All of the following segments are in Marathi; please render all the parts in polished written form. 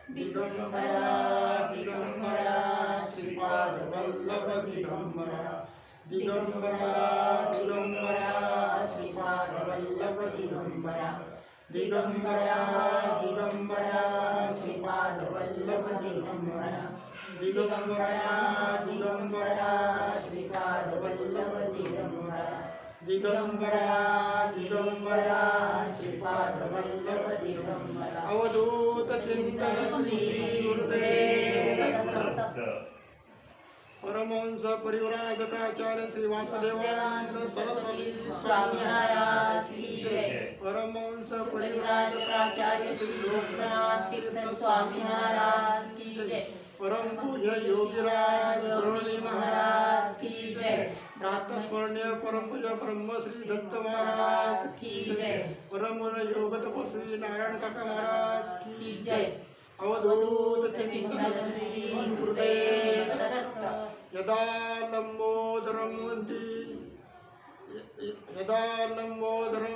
दिगंबरा दिगंबरा श्रीपाद वल्लभ दिगंबरा दिगंबरा दिगंबरा श्रीपाद वल्लभ दिगंबरा दिगंबरा दिगंबरा श्रीपाद वल्लभ दिगंबरा दिगंबरा दिगंबरा श्रीपाद वल्लभ दिगंबरा दिगंबरा दिगंबरा श्रीपाद वल्लभ दिगंबरा अवधूत चिंतन श्री गुरुदेव दत्त परमहंस परिव्राजकाचार्य श्री वासुदेवानंद सरस्वती स्वामी महाराज की जय। परमहंस परिव्राजकाचार्य श्री लोकनाथ तीर्थ स्वामी महाराज की जय। परम पूज्य योगीराज गौरी महाराज की जय। प्रातस्मरणीय परम पूज्य ब्रह्म श्री दत्त महाराज की जय। परम योग तपस्वी नारायण काका महाराज की जय। अवधूत चिंतन श्री गुरुदेव दत्त यदा लंबोदरं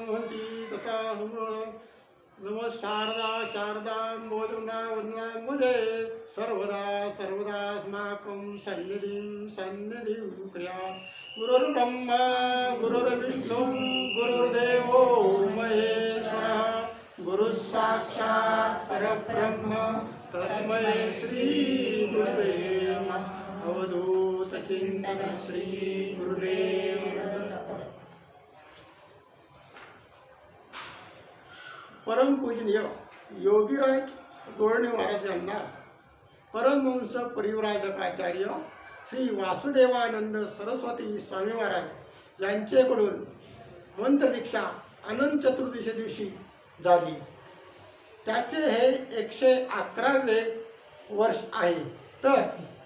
हन्ति तथा नमः शारदा शारदाम्बोधना वन्दना मुझे सर्वदा सर्वदास्माकं सन्निधिं कुर्यात्। गुरुर्ब्रह्मा गुरुर्विष्णु गुरुर्देवो महेश्वरः गुरुस्साक्षात् परब्रह्म तस्मै श्री गुरुवे नमः। अवधूत चिंतन श्री गुरुदेव दत्त। परम पूजनीय योगीराज गौरणी महाराज यांना परमहंस परिव्राजकाचार्य श्री वासुदेवानंद सरस्वती स्वामी महाराज यांच्याकडून मंत्रदीक्षा अनंत चतुर्दशी दिवशी झाली। त्याचे हे 111वे वर्ष आहे। तर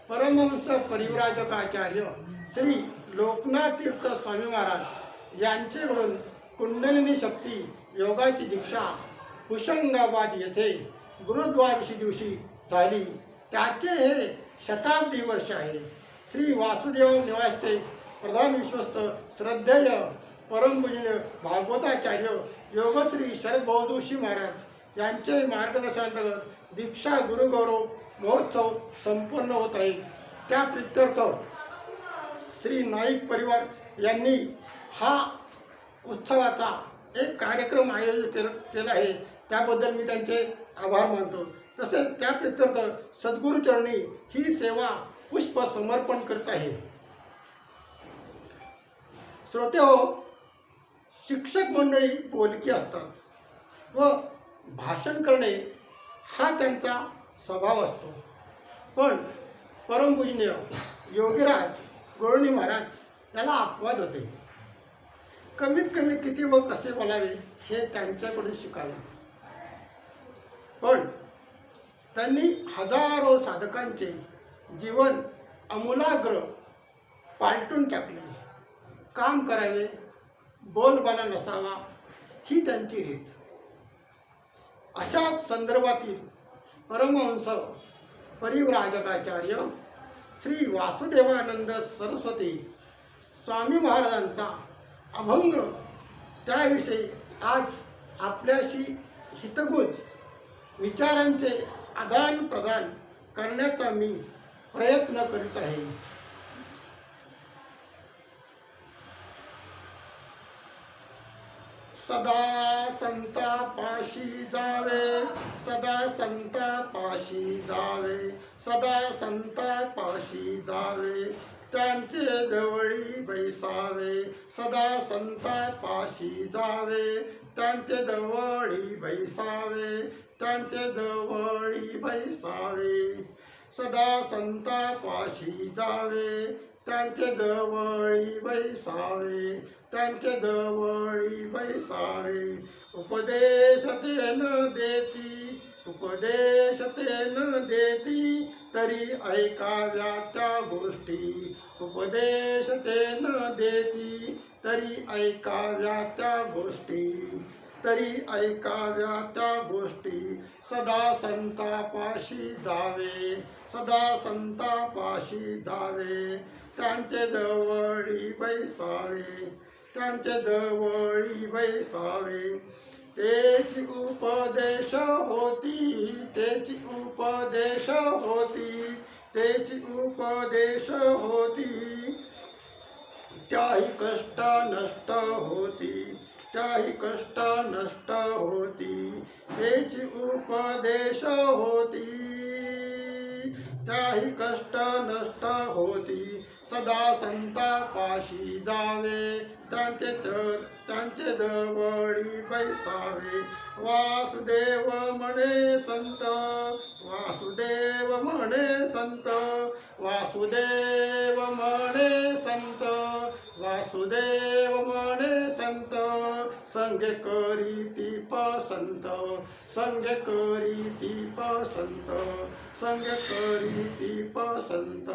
परमहंस परिव्राजकाचार्य श्री लोकनाथ तीर्थ स्वामी महाराज यांच्याकडून कुंडलिनी शक्ती योगाची दीक्षा होशंगाबाद येथे गुरुद्वादशी दिवशी झाली। त्याचे हे शताब्दी वर्ष आहे। श्री वासुदेव निवासचे प्रधान विश्वस्त श्रद्धेय परमपूजनीय भागवताचार्य योगश्री शरद भाऊ जोशी महाराज यांचे मार्गदर्शनांतर्गत दीक्षा गुरुगौरव महोत्सव संपन्न होत आहे। त्या प्रित्यर्थ श्री नाईक परिवार यांनी हा उत्सवाचा एक कार्यक्रम आयोजित केला आहे। त्याबद्दल मी त्यांचे आभार मानतो। तसेच त्या प्रित्यर्थ सद्गुरुचरणी ही सेवा पुष्प समर्पण करत आहे। श्रोते हो, शिक्षक मंडळी बोलकी असतात व भाषण करणे हा त्यांचा स्वभाव असतो। पण परमपूजनीय योगीराज गौरणी महाराज याला अपवाद होते। कमीत कमी किती व कसे बोलावे हे त्यांच्याकडून शिकावे। पण त्यांनी हजारो साधकांचे जीवन आमूलाग्र पालटून टाकले। काम करावे, बोलबाला नसावा ही त्यांची रीत। अशाच संदर्भातील परमहंस परिव्राजकाचार्य श्री वासुदेवानंद सरस्वती स्वामी महाराजांचा अभंग त्याविषयी आज आपल्याशी हितगुज विचारांचे आदान प्रदान करण्याचा मी प्रयत्न करीत आहे। सदा संतापाशी जावे, सदा संतापाशी जावे, सदा संतापाशी जावे, त्यांचे जवळी बैसावे। सदा संतापाशी जावे, त्यांचे जवळी बैसावे, त्यांचे जवळी बैसावे। सदा संतापाशी जावे, त्यांचे जवळी बैसावे, त्यांचे जवळी बैसावे। उपदेश ते न देती, उपदेश ते न देती, तरी ऐकाव्या त्या गोष्टी। उपदेश ते न देती, तरी ऐकाव्या त्या गोष्टी, तरी ऐकाव्या त्या गोष्टी। सदा संतापाशी जावे, सदा संतापाशी जावे, त्यांचे जवळी बैसावे, त्यांचे जवळी बैसावे। तेच उपदेश होती तेची उपदेश होती, तेची उपदेश होती, त्याही कष्ट नष्ट होती, त्याही कष्ट नष्ट होती, तेची उपदेश होती, त्याही कष्ट नष्ट होती. सदा संतापाशी जावे, त्यांचे जवळी बैसावे. वासुदेव म्हणे संत, वासुदेव म्हणे संत, वासुदेव म्हणे संत, वासुदेव म्हणे संत. संगे करीती पसंत, संगे करीती पसंत, संगे करीती पसंत.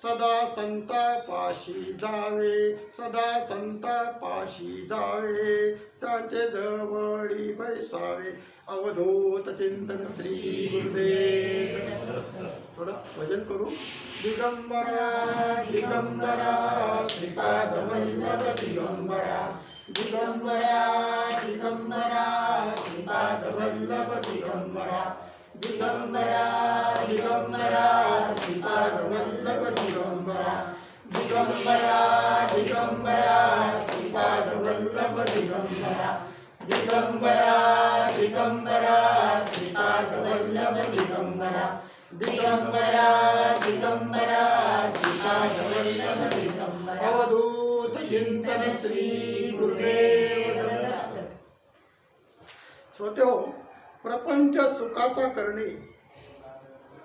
सदा संतापाशी जावे, सदा संतापाशी जावे, त्यांचे जवळी बैसावे. अवधूत चिंतन श्री गुरुदेव. थोडं भजन करू. दिगंबरा दिगंबरा श्रीपाद वल्लभ दिगंबरा, दिगंबरा दिगंबरा श्रीपाद वल्लभ दिगंबरा, दिगंबरा दिगंबरा श्रीपाद वल्लभ दिगंबरा, दिगंबरा दिगंबरा श्रीपाद वल्लभ दिगंबरा, दिगंबरा दिगंबरा श्रीपाद वल्लभ दिगंबरा, दिगंबरा दिगंबरा श्रीपाद वल्लभ दिगंबरा. अवधूत चिंतन श्री गुरुदेव दत्त. श्रोते हो, प्रपंच सुखाचा करणे,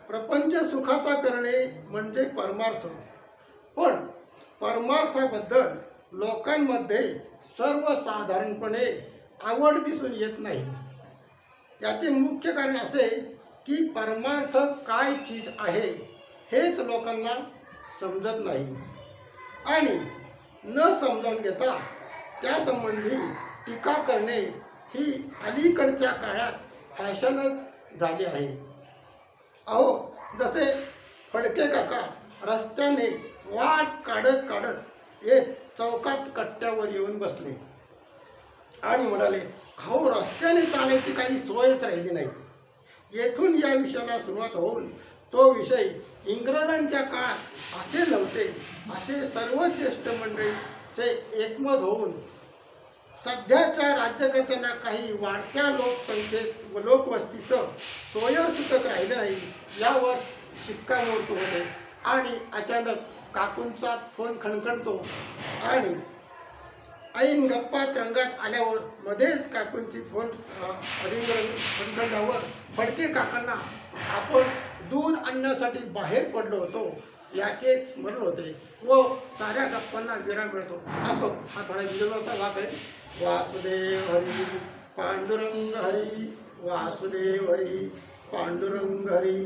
प्रपंच सुखाचा करणे म्हणजे परमार्थ. पण परमार्थाबद्दल लोकांमध्ये सर्वसाधारणपणे आवड दिसून येत नाही. याचे मुख्य कारण असे की परमार्थ काय चीज आहे हेच लोकांना समजत नाही आणि न समजावून घेता त्यासंबंधी टीका करणे ही अलीकडच्या काळात फॅशनच झाली आहे. अहो, जसे फडके काका रस्त्याने वाट काढत काढत येत चौकात कट्ट्यावर येऊन बसले आणि म्हणाले, अहो, रस्त्याने चालायची काही सोयच राहिली नाही. येथून या विषयाला सुरुवात होऊन तो विषय इंग्रजांच्या काळात असे नव्हते असे सर्व ज्येष्ठ मंडळीचे एकमत होऊन सध्याच्या राज्यकर्त्यांना काही वाढत्या लोकसंख्येत व लोकवस्तीचं सोयीसुद्धा राहिलं नाही यावर शिक्कामोर्तब होते. आणि अचानक काकूंचा फोन खणखणतो आणि ऐन गप्पात रंगात आल्यावर मध्येच काकूंची फोन रिंग खणखणल्यावर फडके काकांना आपण दूध आणण्यासाठी बाहेर पडलो होतो याचे स्मरण होते व साऱ्या गप्पांना विराम मिळतो. असो, हा थोडा विनोदाचा भाग आहे. वासुदेव हरी पांडुरंग हरी, वासुदेव हरी पांडुरंग हरी.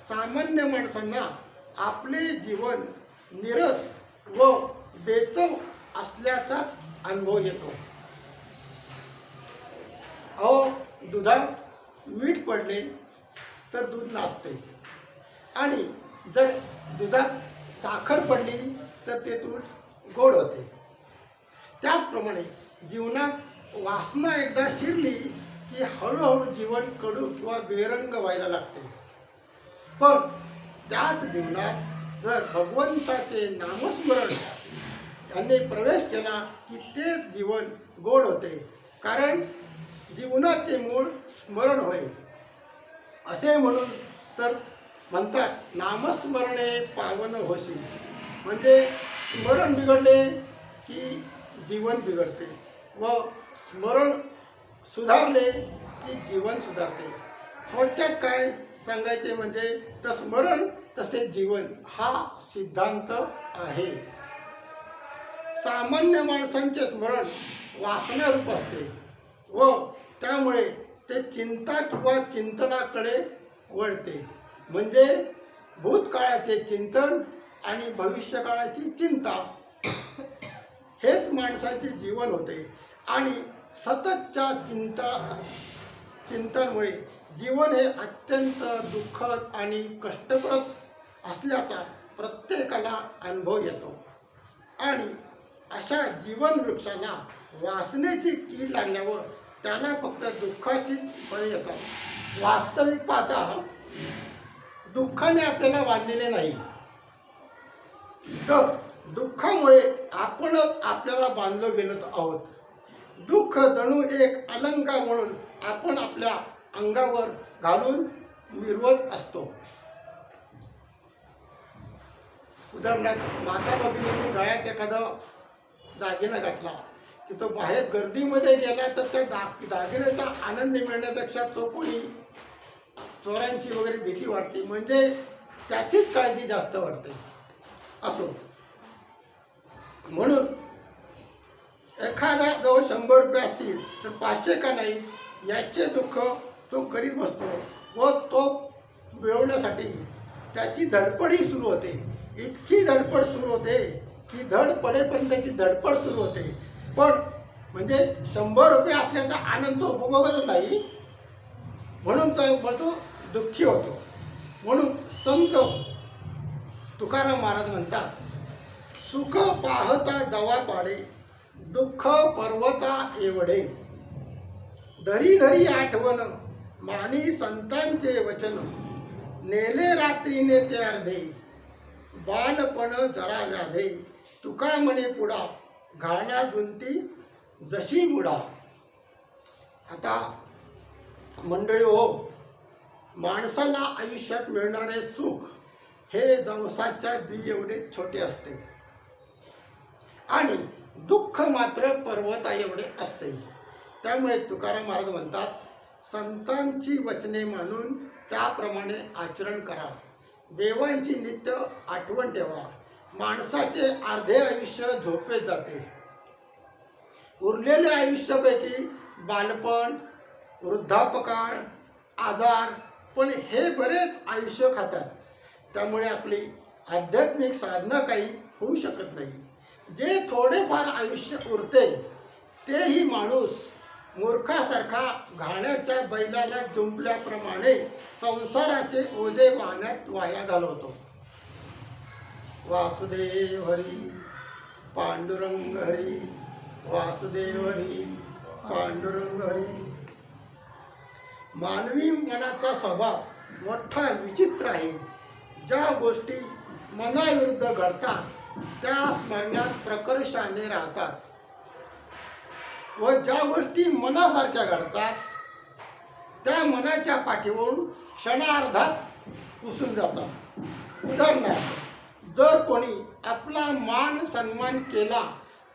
सामान्य माणसांना आपले जीवन निरस व बेचव असल्याचाच अनुभव येतो. अहो, दुधात मीठ पडले तर दूध नासते आणि जर दुधात साखर पडली तर ते दूध गोड होते. त्याचप्रमाणे जीवनात वासना एकदा शिरली की हळूहळू जीवन कडू किंवा बेरंग व्हायला लागते. पण त्याच जीवनात जर भगवंताचे नामस्मरण यांनी प्रवेश केला की तेच जीवन गोड होते. कारण जीवनाचे मूळ स्मरण होय. असे म्हणून तर म्हणतात, नामस्मरणे पावन होशी. म्हणजे स्मरण बिघडले की जीवन बिघडते व स्मरण सुधारले की जीवन सुधारते. थोडक्यात काय सांगायचे म्हणजे तर स्मरण तसे जीवन हा सिद्धांत आहे. सामान्य माणसांचे स्मरण वासनारूप असते व त्यामुळे ते चिंता किंवा चिंतनाकडे वळते. म्हणजे भूतकाळाचे चिंतन आणि भविष्यकाळाची चिंता हेच माणसाचे जीवन होते. आणि सततच्या चिंतनामुळे जीवन हे अत्यंत दुःखद आणि कष्टप्रद असल्याचा प्रत्येकाला अनुभव येतो. आणि अशा जीवन वृक्षाला वासनेची कीड लागल्यावर त्याला फक्त दुःखाचीच फळे येतात. वास्तविक पाहता दुःखाने आपल्याला बांधलेले नाही, तर दुःखामुळे आपणच आपल्याला बांधलो गेलो आहोत. दुःख जणू एक अलंकार म्हणून आपण आपल्या अंगावर घालून मिरवत असतो. उदाहरणार्थ माता भगिनींनी गळ्यात एखादा दागिना घातला की तो बाहेर गर्दीमध्ये गेला तर त्या दागिन्याचा आनंद मिळण्यापेक्षा तो कोणी चोरांची वगैरे भीती वाटते, म्हणजे त्याचीच काळजी जास्त वाटते. असो, म्हणून एखादा जवळ 100 रुपये असतील तर 500 का नाही याचे दुःख तो करीत बसतो व तो मिळवण्यासाठी त्याची धडपडही सुरू होते. इतकी धडपड सुरू होते की धड पडेपर्यंतची धडपड सुरू होते. पण म्हणजे 100 रुपये असल्याचा आनंद तो उपभोगत नाही, म्हणून तो दुःखी होतो. म्हणून संत तुकाराम महाराज म्हणतात, सुख पाहता जवा पाडे, दुःख पर्वता एवढे. धरी धरी आठवण मानी संतांचे वचन, नेले रात्रीने ते अर्धे, बालपण जरा व्याधे. तुका म्हणे पुढा, घाणा जुंती जशी बुडा. आता मंडळी हो, माणसाला आयुष्यात मिळणारे सुख हे जवसाच्या बी एवढे छोटे असते आणि दुःख मात्र पर्वता एवढे असते. त्यामुळे तुकाराम महाराज म्हणतात, संतांची वचने मानून त्याप्रमाणे आचरण करा, देवांची नित्य आठवण ठेवा. माणसाचे अर्धे आयुष्य झोपेत जाते. उरलेल्या आयुष्यापैकी बालपण, वृद्धापकाळ, आजार पण हे बरेच आयुष्य खातात. त्यामुळे आपली आध्यात्मिक साधना काही होऊ शकत नाही. जे थोडेफार आयुष्य उरते तेही माणूस मूर्खासारखा घाण्याच्या बैलाला जुंपल्याप्रमाणे संसाराचे ओझे वाहण्यात वाया घालवतो. वासुदेव हरी पांडुरंग हरी, वासुदेव हरी पांडुरंग हरी. मानवी मनाचा स्वभाव मोठा विचित्र आहे. ज्या गोष्टी मनाविरुद्ध घडतात त्या स्मरणात प्रकर्षाने राहतात व ज्या गोष्टी मनासारख्या घडतात त्या मनाच्या पाठीवरून क्षणार्धात पुसून जातात. उदाहरणार्थ, जर कोणी आपला मान सन्मान केला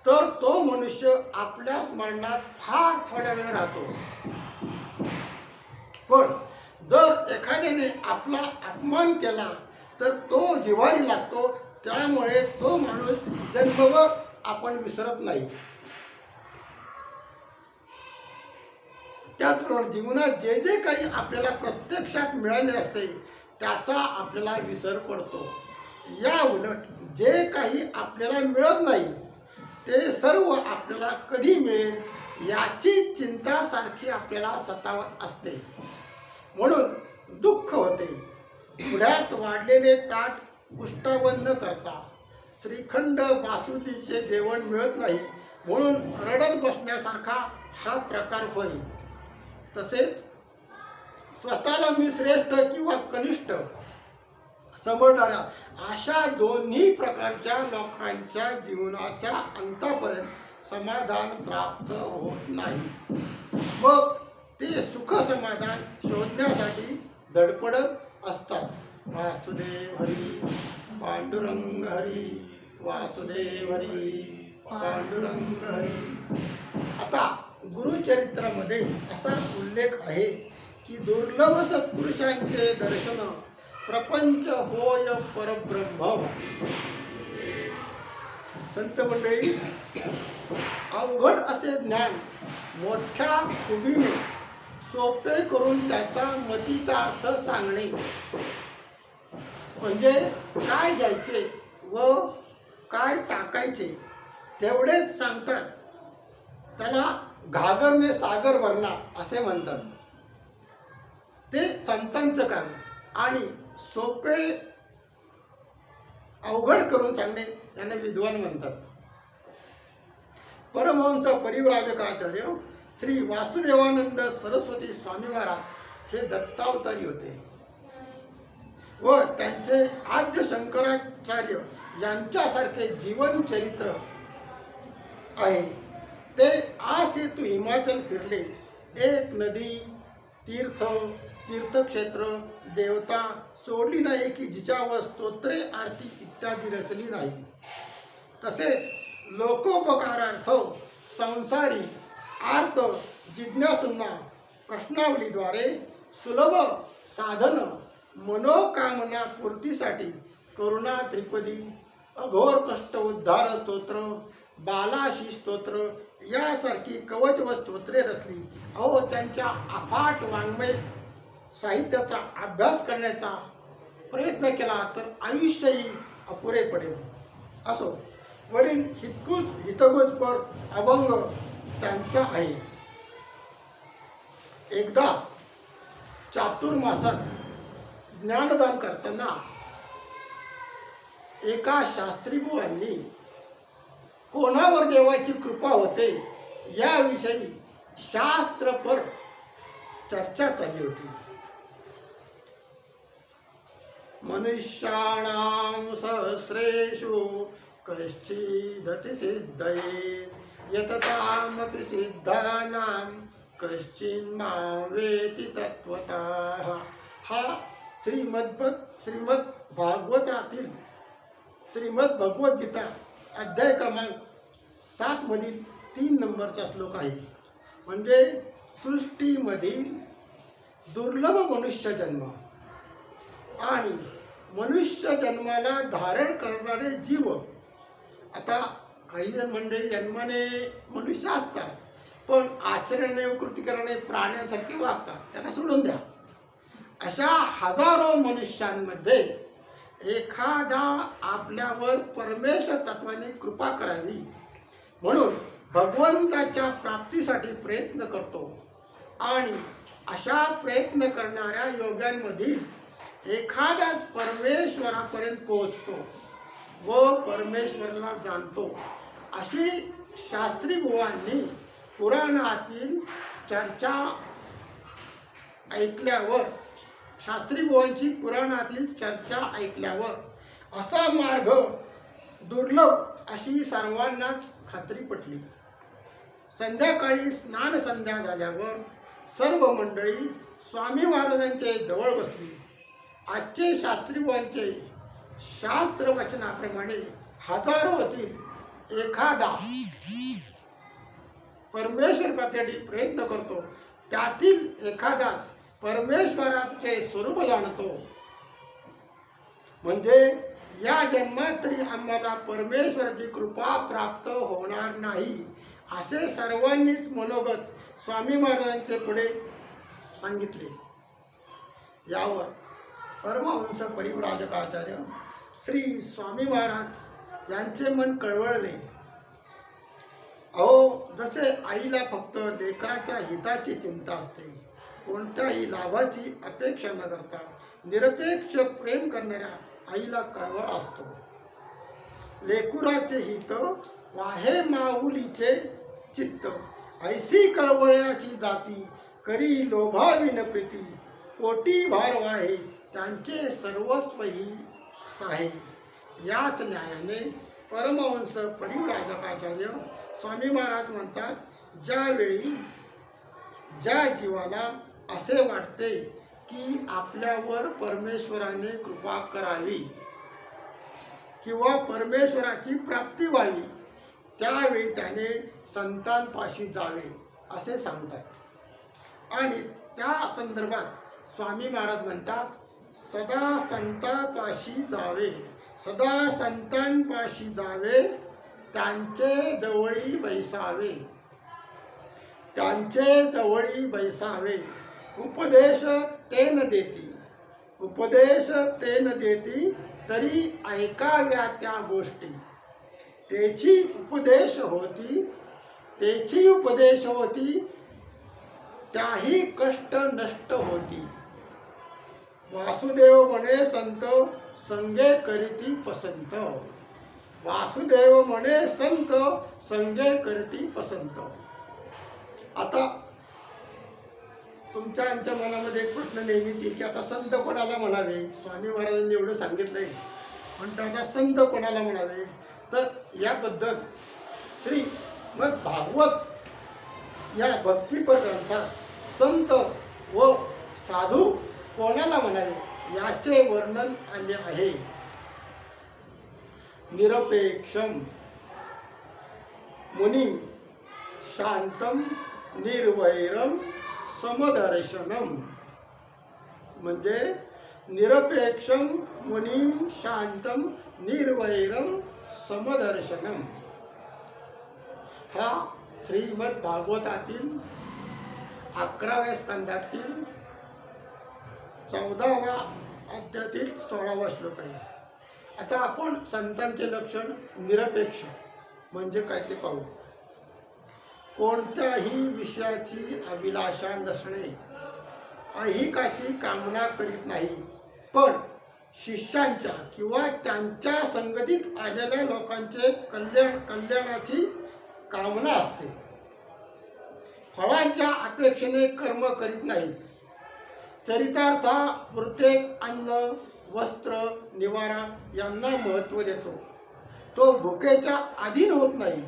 तर तो मनुष्य आपल्या स्मरणात फार थोड्या वेळ राहतो. पण जर एखाद्याने आपला अपमान केला तर तो जिव्हारी लागतो. त्यामुळे तो माणूस जन्मभर आपण विसरत नाही. त्याचप्रमाणे जीवनात जे जे काही आपल्याला प्रत्यक्षात मिळाले असते त्याचा आपल्याला विसर पडतो. या उलट जे काही आपल्याला मिळत नाही ते सर्व आपल्याला कधी मिळेल याची चिंता सारखी आपल्याला सतावत असते. म्हणून दुःख होते. पुढ्यात वाढलेले ताट उष्टावण न करता श्रीखंड बासुंदीचे जेवण मिळत नाही म्हणून रडत बसण्यासारखा हा प्रकार होईल. तसेच स्वतःला मी श्रेष्ठ किंवा कनिष्ठ समजणाऱ्या अशा दोन्ही प्रकारच्या लोकांच्या जीवनाच्या अंतापर्यंत समाधान प्राप्त होत नाही. मग ते सुख समाधान शोधण्यासाठी धडपडत असतात. वासुदेव हरी पांडुरंग हरी, वासुदेव हरी पांडुरंग हरी. आता गुरुचरित्रामध्ये असा उल्लेख आहे की दुर्लभ सत्पुरुषांचे दर्शन प्रपंच होय परब्रह्म. संत मंडळी, अवघड असे ज्ञान मोठ्या खुबीने सोपे करून त्याचा मतितार्थ सांगणे, म्हणजे काय घ्यायचे व काय टाकायचे तेवढेच सांगतात. त्याला घागर में सागर भरना असे म्हणतात. ते संतांचं काम. आणि सोपे अवघड करून सांगणे यांना विद्वान म्हणतात. परमहंस परिव्राजकाचार्य श्री वासुदेवानंद सरस्वती स्वामी महाराज हे दत्तावतारी होते व त्यांचे आद्य शंकराचार्य यांच्यासारखे जीवन चरित्र आहे। ते आ सेतू हिमाचल फिरले, एक नदी, तीर्थक्षेत्र, देवता सोडली नाही की जिच्यावर स्तोत्रे आरती इत्यादी रचली नाही। तसेच लोकोपकारार्थ संसारी आर्त जिज्ञासूंना प्रश्नावलीद्वारे सुलभ साधन मनोकामना पूर्तीसाठी करुणा त्रिपदी, अघोर कष्ट उद्धार स्तोत्र, बालाशी स्तोत्र यासारखी कवच व स्तोत्रे रचली। अहो, त्यांच्या अफाट वाङ्मय साहित्याचा अभ्यास करण्याचा प्रयत्न केला तर आयुष्यही अपुरे पडेल। असो, वरील हितगुजपर अभंग त्यांचा आहे। एकदा चातुर्मासात ज्ञानदान करताना एका शास्त्री बुवांनी कोणावर देवाची कृपा होते याविषयी शास्त्रपर चर्चा चालली होती। मनुष्याणां सहस्रेषु कश्चिदति सिद्धये यततामपि सिद्धानां कश्चिन्मां वेति तत्त्वतः। हा श्रीमद् भगवद्गीता अध्याय क्रमांक 7 मधील 3 नंबरचा श्लोक आहे। म्हणजे सृष्टीमधील दुर्लभ मनुष्य जन्म आणि मनुष्य जन्माला धारण करणारे जीव। आता काही जण मंडळी जन्माने मनुष्य असतात पण आचरणाने व कृतीकरणाने प्राण्यांसारखे वागतात, त्यांना सोडून द्या। अशा हजारो मनुष्यांमध्ये एखादा आपल्यावर परमेश्वर तत्वाने कृपा करावी म्हणून भगवंताच्या प्राप्तीसाठी प्रयत्न करतो आणि अशा प्रयत्न करणाऱ्या योग्यांमधील एखादाच परमेश्वरापर्यंत पोहोचतो व परमेश्वराला जाणतो। अशी शास्त्री बुवांनी पुराणातील चर्चा ऐकल्यावर, शास्त्री बुवांची पुराणातील चर्चा ऐकल्यावर असा मार्ग दुर्लभ अशी सर्वांनाच खात्री पटली। संध्याकाळी स्नान संध्या झाल्यावर सर्व मंडळी स्वामी महाराजांचे जवळ बसली। आजचे शास्त्री बुवांचे शास्त्र वचनाप्रमाणे हजारोतील एखादा परमेश्वर प्राप्तीसाठी प्रयत्न करतो, त्यातील एखादाच परमेश्वराचे स्वरूप जाणतो। म्हणजे या जन्मात तरी आम्हाला परमेश्वराची कृपा प्राप्त होणार नाही असे सर्वांनीच मनोगत स्वामी महाराजांचे पुढे सांगितले। यावर परमहंस परिव्राजकाचार्य श्री स्वामी महाराज यांचे मन कळवळले। अहो, जसे आईला फक्त लेकराच्या हिताची चिंता असते, कोणत्याही लाभाची अपेक्षा न करता निरपेक्ष प्रेम करणाऱ्या आईला कळवळ असतो। लेकुराचे हित वाहे माऊलीचे चित्त, ऐसी कळवळ्याची जाती करी लोभाविन प्रीती, पोटी भार वाहे त्यांचे सर्वस्व ही साहे। याच न्यायाने परमहंस परिव्राजकाचार्य स्वामी महाराज म्हणतात, ज्यावेळी ज्या जीवाला असे वाटते की आपल्यावर परमेश्वराने कृपा करावी किंवा परमेश्वराची प्राप्ती व्हावी, त्यावेळी त्याने संतांपाशी जावे असे सांगतात। आणि त्या संदर्भात स्वामी महाराज म्हणतात, सदा संतांपाशी जावे, सदा संतांपाशी जावे, त्यांचे जवळी बैसावे, त्यांचे जवळी बैसावे। उपदेश तेन देती, उपदेश तेन देती, तरी ऐकाव्या त्या गोष्टी, तेची उपदेश होती, तेची उपदेश होती, त्याही कष्ट नष्ट होती। वासुदेव म्हणे संत, संगे करीती पसंत, वासुदेव म्हणे संत, संगे करीती पसंत। आता तुमच्या आमच्या मनामध्ये एक प्रश्न नेहमीच येईल की आता संत कोणाला म्हणावे. स्वामी महाराजांनी एवढं सांगितलंय, पण आता संत कोणाला म्हणावे. तर याबद्दल श्रीमद भागवत या भक्तिपद ग्रंथात संत व साधू कोणाला म्हणावे याचे वर्णन आले आहे. निरपेक्षम मुनी शांतम निर्वैरम समदर्शनम, म्हणजे निरपेक्षम मुनीम शांतम निर्वैरम समदर्शनम हा श्रीमद भागवतातील 11व्या स्कंदातील 14व्या अध्यायातील 16वा श्लोक आहे. आता आपण संतांचे लक्षण निरपेक्ष म्हणजे काय ते पाहू. कोणत्याही विषयाची अभिलाषा नसणे, ऐहिकाची कामना करीत नाही, पण शिष्यांच्या किंवा त्यांच्या संगतीत आलेल्या लोकांचे कल्याणाची कामना असते. फळांच्या अपेक्षेने कर्म करीत नाहीत. चरितार्थापुरतेच अन्न वस्त्र निवारा यांना महत्त्व देतो. तो भुकेच्या अधीन होत नाही,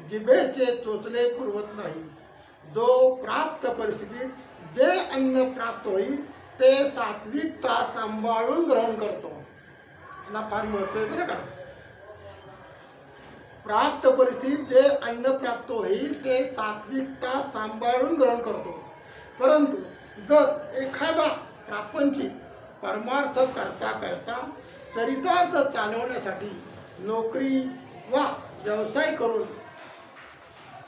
जिभेचे चोचले पुरवत नाही. जो प्राप्त परिस्थितीत जे अन्न प्राप्त होईल ते सात्विकता सांभाळून ग्रहण करतो. याला फार महत्त्व आहे बरं का. प्राप्त परिस्थितीत जे अन्न प्राप्त होईल ते सात्विकता सांभाळून ग्रहण करतो. परंतु जर एखादा प्रापंचिक परमार्थ करता करता चरितार्थ चालवण्यासाठी नोकरी वा व्यवसाय करून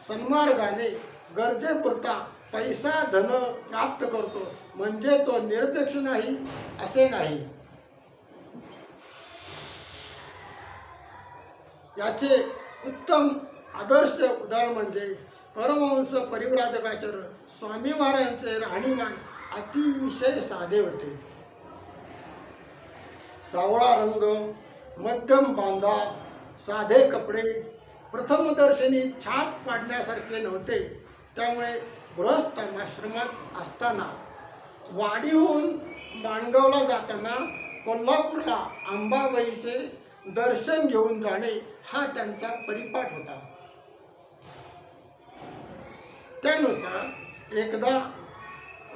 सन्मार्गाने गरजेपुरता पैसा धन प्राप्त करतो, म्हणजे तो निरपेक्ष नाही असे नाही. याचे उत्तम आदर्श उदाहरण म्हणजे परमहंस परिव्राजकाचार्य स्वामी महाराजांचे राहणीमान अतिशय साधे होते. सावळा रंग, मध्यम बांधा, साधे कपडे, प्रथमदर्शनी छाप पाडण्यासारखे नव्हते. त्यामुळे गृहस्थ आश्रमात असताना वाडीहून माणगावला जाताना कोल्हापूरला अंबाबाईचे दर्शन घेऊन जाणे हा त्यांचा परिपाठ होता. त्यानुसार एकदा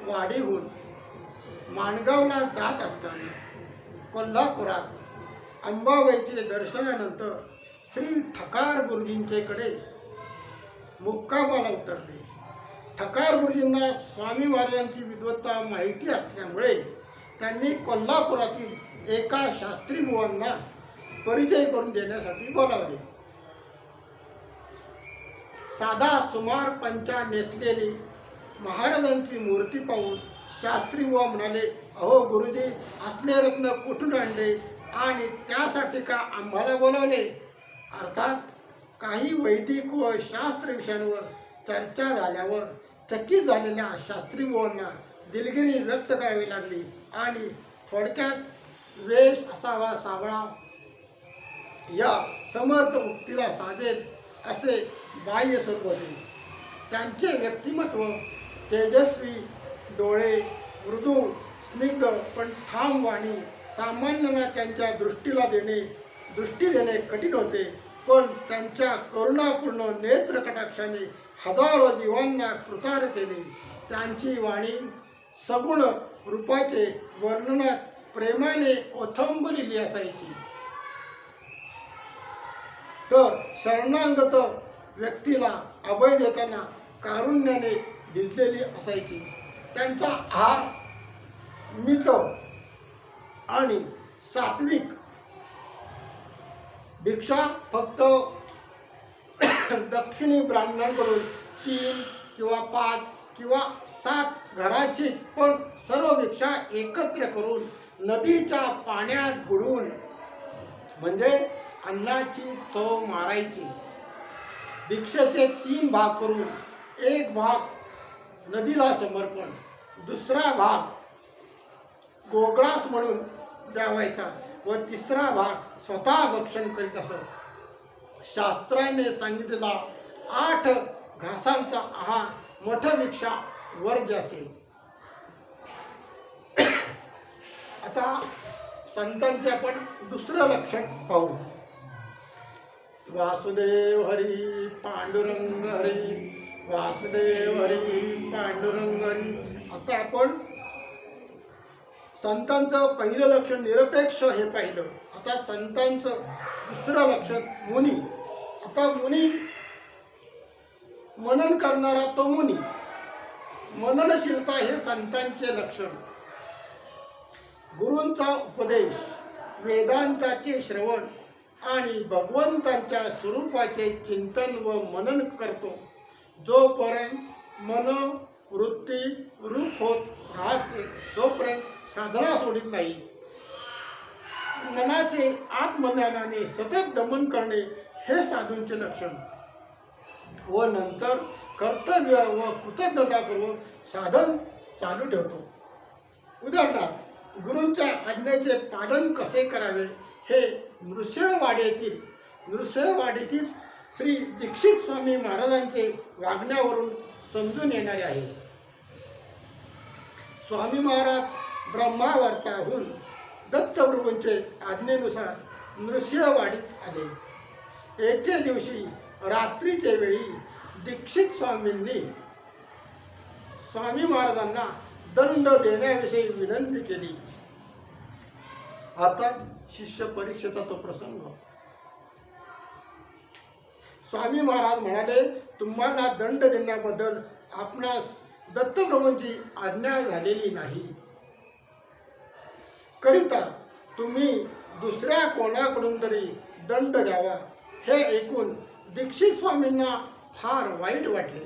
वाडीहून माणगावला जात असताना कोल्हापुरात अंबाबाईचे दर्शनानंतर श्री ठकार गुरुजींच्याकडे मुक्कामाला उतरले. ठकार गुरुजींना स्वामी महाराजांची विद्वत्ता माहिती असल्यामुळे त्यांनी कोल्हापुरातील एका शास्त्री बुवांना परिचय करून देण्यासाठी बोलावले. साधा सुमार पंचा नेसलेली महाराजांची मूर्ती पाहून शास्त्री बुवा म्हणाले, अहो गुरुजी, असले रत्न कुठून आणले आणि त्यासाठी का आम्हाला बोलावले. अर्थात काही वैदिक व शास्त्र विषयांवर चर्चा झाल्यावर चकित झालेल्या शास्त्री बुवांना दिलगिरी व्यक्त करावी लागली आणि थोडक्यात वेश असावा सावळा, या समर्थ उक्तीला साजेल असे बाह्य स्वरूप होते. त्यांचे व्यक्तिमत्व तेजस्वी, डोळे मृदू स्निग्ध पण ठाम वाणी, सामान्यांना त्यांच्या दृष्टी देणे कठीण होते, पण त्यांच्या करुणापूर्ण नेत्र कटाक्षाने हजारो जीवांना कृतार्थ केले. त्यांची वाणी सगुण रूपाचे वर्णनात प्रेमाने ओथंबलेली असायची, तर शरणागत व्यक्तीला अभय देताना कारुण्याने भिजलेली असायची. त्यांचा आहार मित आणि सात्विक. भिक्षा फक्त दक्षिणी ब्राह्मणांकडून 3 किंवा 5 किंवा 7 घराचीच, पण सर्व भिक्षा एकत्र करून नदीच्या पाण्यात बुडवून म्हणजे अन्नाची चव मारायची. भिक्षेचे 3 भाग करून एक भाग नदीला समर्पण, दुसरा भाग गोग्रास म्हणून द्यावायचा व तिसरा भाग स्वतः भक्षण करीत असत. शास्त्राने सांगितलेला 8 घासांचा आहार मठभिक्षा वर्ज असेल. आता संतांचे आपण दुसरं लक्षण पाहू. वासुदेव हरी पांडुरंग हरी, वासुदेव हरी पांडुरंग हरी. आता आपण संतांचं पहिलं लक्षण निरपेक्ष हे पाहिलं. आता संतांचं दुसरं लक्षण मुनी. आता मुनी मनन करणारा तो मुनी. मननशीलता हे संतांचे लक्षण. गुरूंचा उपदेश, वेदांताचे श्रवण आणि भगवंतांच्या स्वरूपाचे चिंतन व मनन करतो जोपर्यंत मन वृत्ती रूप होत राहते तोपर्यंत साधना सोडित नाही. मनाचे आत्मज्ञानाने सतत दमन करणे हे साधूंचे लक्षण व नंतर कर्तव्य व कृतज्ञतापूर्वक साधन चालू ठेवतो. उदाहरणार्थ गुरूंच्या आज्ञेचे पालन कसे करावे हे नृसिंहवाडीतील श्री दीक्षित स्वामी महाराजांचे वागण्यावरून समजून येणारे आहे. स्वामी महाराज ब्रह्मावर्ताहून दत्तप्रभूंचे आज्ञेनुसार नृसिंहवाडीत आले. एके दिवशी रात्रीचे वेळी दीक्षित स्वामींनी स्वामी महाराजांना दंड देण्याविषयी विनंती केली. आता शिष्य परीक्षेचा तो प्रसंग. स्वामी महाराज म्हणाले, तुम्हाला दंड देण्याबद्दल आपणास दत्तप्रभूंची आज्ञा झालेली नाही. करिता तुम्ही दुसऱ्या कोणाकडून तरी दंड द्यावा. हे ऐकून दीक्षित स्वामींना फार वाईट वाटले.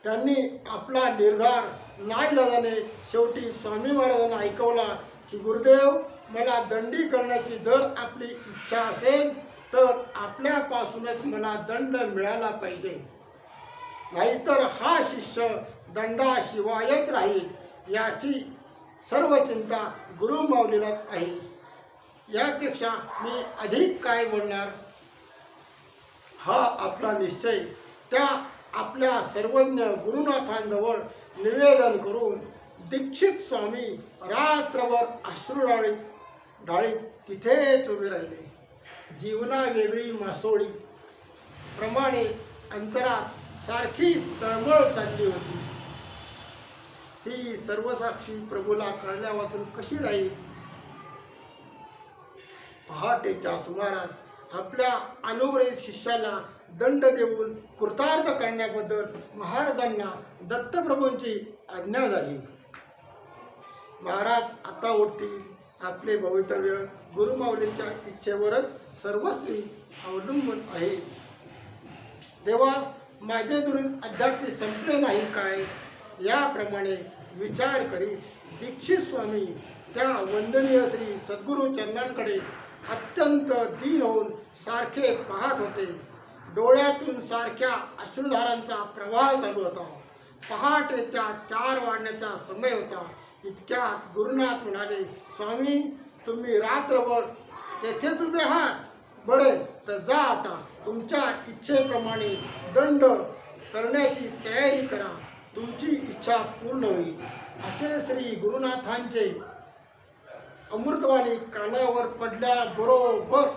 त्यांनी आपला निर्धार नाईलाजाने शेवटी स्वामी महाराजांना ऐकवला की गुरुदेव, मला दंडी करण्याची जर आपली इच्छा असेल तर आपल्यापासूनच मला दंड मिळाला पाहिजे, नाहीतर हा शिष्य दंडाशिवायच राहील. याची सर्व चिंता गुरुमाऊलीलाच आहे. यापेक्षा मी अधिक काय बोलणार. हा आपला निश्चय त्या आपल्या सर्वज्ञ गुरुनाथांजवळ निवेदन करून दीक्षित स्वामी रात्रभर अश्रू ढाळीत तिथेच उभे राहिले. जीवना वेगळी मासोळी प्रमाणे अंतरात सारखी तळमळ चालली होती. ती सर्वसाक्षी प्रभूला कळल्या वाचून कशी राहील. पहाटेच्या सुमारास आपल्या अनुग्रहित शिष्याला दंड देऊन कृतार्थ करण्याबद्दल महाराजांना दत्तप्रभूंची आज्ञा झाली. महाराज आता उठतील. आपले भवितव्य गुरुमाऊलींच्या इच्छेवरच सर्वस्वी अवलंबून आहे. देवा, माझे दुरीत अद्याप संपले नाही काय. याप्रमाणे विचार करीत दीक्षित स्वामी त्या वंदनीय श्री सद्गुरू चरणांकडे अत्यंत दीन होऊन सारखे पाहत होते. डोळ्यातून सारख्या अश्रुधारांचा प्रवाह चालू होता. पहाटेच्या 4 वाजण्याचा समय होता. इतक्यात गुरुनाथ म्हणाले, स्वामी, तुम्ही रात्रभर तेथेच उभे आहात. बरे, तर जा आता. तुमच्या इच्छेप्रमाणे दंड करण्याची तयारी करा. तुमची इच्छा पूर्ण होईल. असे श्री गुरुनाथांचे अमृतवाणी कानावर पडल्याबरोबर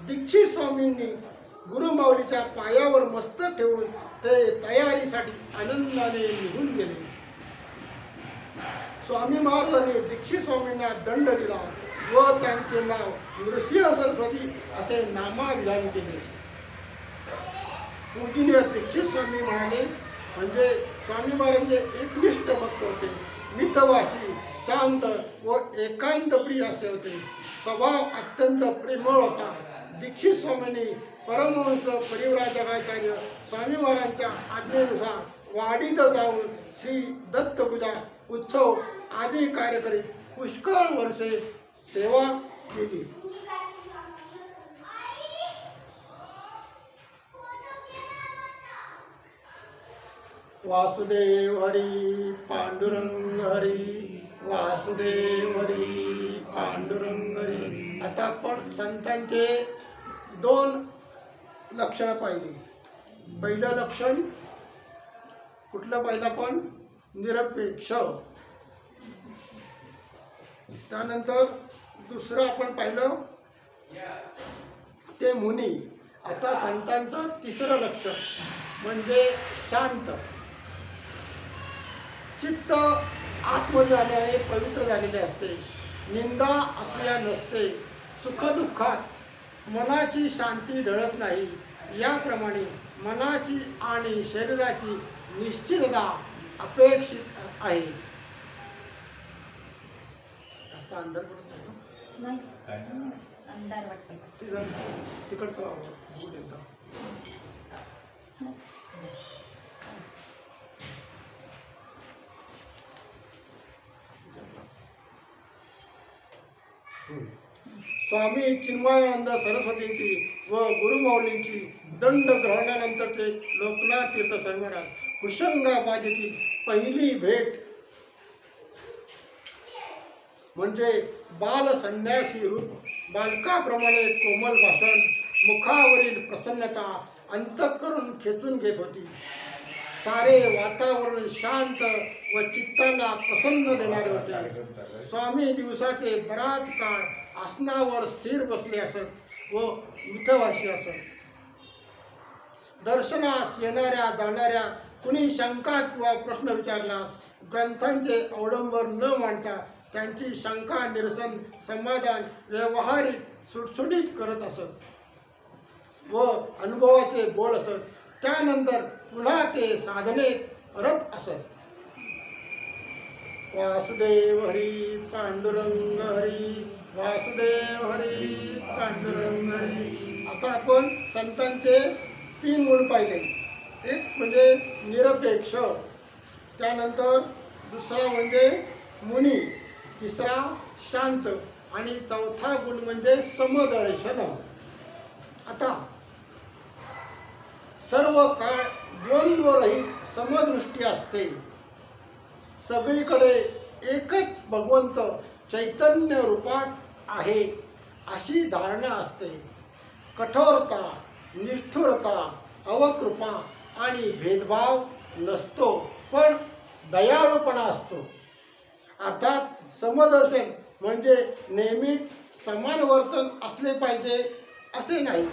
दीक्षित स्वामींनी गुरुमाऊलीच्या पायावर मस्तक ठेवून ते तयारीसाठी आनंदाने निघून गेले. स्वामी महाराजांनी दीक्षित स्वामींना दंड दिला व त्यांचे नाव नृसिंह सरस्वती असे नामाभिधान केले. पूजनीय दीक्षित स्वामी म्हणाले, म्हणजे स्वामी महाराजांचे एकनिष्ठ भक्त होते. मितभाषी, शांत व एकांतप्रिय असे होते. स्वभाव अत्यंत प्रेमळ होता. दीक्षित स्वामींनी परमहंस परिव्राजकाचार्य स्वामी महाराजांच्या आज्ञेनुसार वाडीत राहून श्री दत्तपूजा उत्सव आदी कार्य करीत पुष्कळ वर्षे सेवा केली. वासुदेव हरी पांडुरंग हरी, वासुदेव हरी पांडुरंग हरी. आता आपण संतांचे 2 लक्षण पाहिली. पहिलं लक्षण कुठलं पाहिलं आपण? निरपेक्ष. त्यानंतर दुसरं आपण पाहिलं ते मुनी. आता संतांचं तिसरं लक्षण म्हणजे शांत चित्त. आतमध्ये आल्याने पवित्र झालेले असते, निंदा असल्या नसते, सुखदुःखात मनाची शांती ढळत नाही. याप्रमाणे मनाची आणि शरीराची निश्चितता अपेक्षित आहे. आता अंधार पडत नाही ना? अंधार वाटतो. तिकडचं आवाज एकदा. स्वामी चिन्मयानंद सरस्वतींची व गुरुमाऊलींची दंड ग्रहणानंतरचे लोकनाथ तीर्थ स्वामी महाराज कुशंगाबादेतील पहिली भेट म्हणजे बाल संन्यासी रूप. बालकाप्रमाणे कोमल भाषण, मुखावरील प्रसन्नता अंतःकरण खेचून घेत होती. सारे वातावरण शांत व चित्ताला प्रसन्न देणारे होते. स्वामी दिवसाचे बराच काळ आसनावर स्थिर बसले असत व मितभाषी असत. दर्शनास येणाऱ्या जाणाऱ्या कुणी शंका किंवा प्रश्न विचारल्यास ग्रंथांचे अवडंबर न मांडता त्यांची शंका निरसन समाधान व्यवहारिक सुटसुटीत करत असत व अनुभवाचे बोल असत. त्यानंतर पुन्हा ते साधनेत रत असत. वासुदेव हरी पांडुरंग हरी, वासुदेव हरी पांडुरंग हरी. आता आपण संतांचे 3 गुण पाहिले. एक म्हणजे निरपेक्ष, त्यानंतर दुसरा म्हणजे मुनी, तिसरा शांत आणि चौथा गुण म्हणजे समदर्शन. आता सर्व काळ द्वंद्वरहित समदृष्टी असते. सगळीकडे एकच भगवंत चैतन्य रूपात आहे अशी धारणा असते. कठोरता, निष्ठुरता, अवकृपा आणि भेदभाव नसतो, पण दयाळूपणा असतो. अर्थात समदर्शन म्हणजे नेहमीच समान वर्तन असले पाहिजे असे नाही,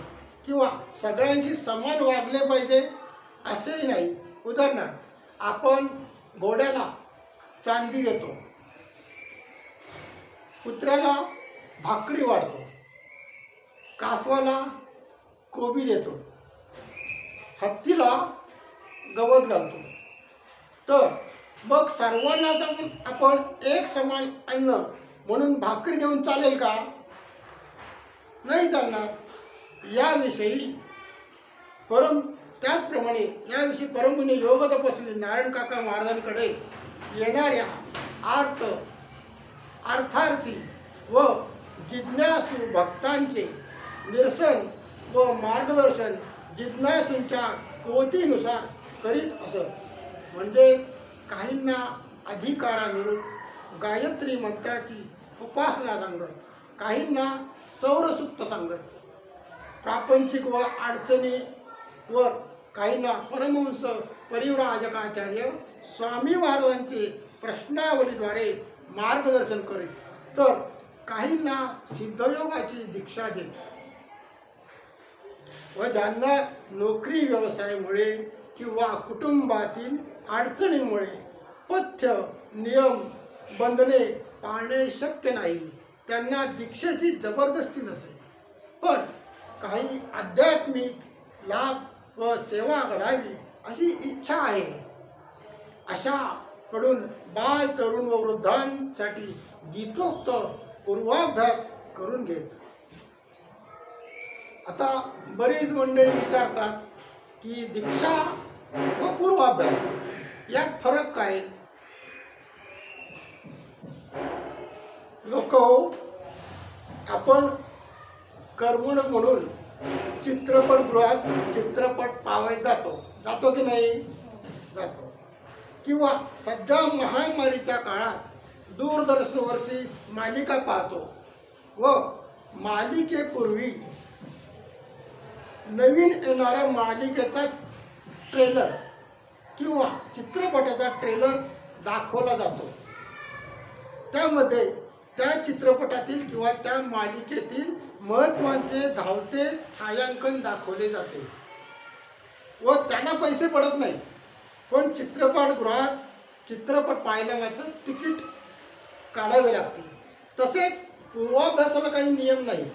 किंवा सगळ्यांशी समान वागले पाहिजे असेही नाही. उदाहरणार्थ, आपण घोड्याला चांदी देतो, कुत्र्याला भाकरी वाढतो, कासवाला कोबी देतो, हत्तीला गवत घालतो. तर मग सर्वांनाच आपण एक समान अन्न म्हणून भाकरी देऊन चालेल का? नाही चालणार. याविषयी त्याचप्रमाणे याविषयी परमपुण्य योग तपस्वी नारायण काका महाराजांकडे येणाऱ्या अर्थार्थी व जिज्ञासू भक्तांचे निरसन व मार्गदर्शन जिज्ञासूंच्या कोटीनुसार करीत असत. म्हणजे काहींना अधिकारानुरूप गायत्री मंत्राची उपासना सांगत, काहींना सौरसूक्त सांगत, प्रापंचिक व अडचणीवर काहींना परमहंस परिव्राजकाचार्य स्वामी महाराजांचे प्रश्नावलीद्वारे मार्गदर्शन करीत, तर काहींना सिद्धयोगाची दीक्षा देत व ज्यांना नोकरी व्यवसायामुळे किंवा कुटुंबातील अडचणींमुळे पथ्य नियम बंधने पाळणे शक्य नाही, त्यांना दीक्षेची जबरदस्ती नसे, पण काही आध्यात्मिक लाभ व सेवा घडावी अशी इच्छा आहे, अशाकडून बाल तरुण व वृद्धांसाठी गीतोक्त पूर्वाभ्यास करून घेत. आता बरीच मंडळी विचारतात की दीक्षा व पूर्वाभ्यास यात फरक काय? लोक आपण करमणूक म्हणून चित्रपटगृहात चित्रपट पाहायला जातो की नाही? जातो. किंवा सध्या महामारीच्या काळात दूरदर्शनवरची मालिका पाहतो व मालिकेपूर्वी नवीन येणाऱ्या मालिकेचा ट्रेलर किंवा चित्रपटाचा ट्रेलर दाखवला जातो, त्यामध्ये त्या चित्रपटातील किंवा त्या मालिकेतील महत्त्वाचे धावते छायांकन दाखवले जाते व त्यांना पैसे पडत नाहीत. पण चित्रपटगृहात चित्रपट पाहायला मात्र तिकीट काढावे लागते. तसेच पूर्वाभ्यासाला काही नियम नाहीत,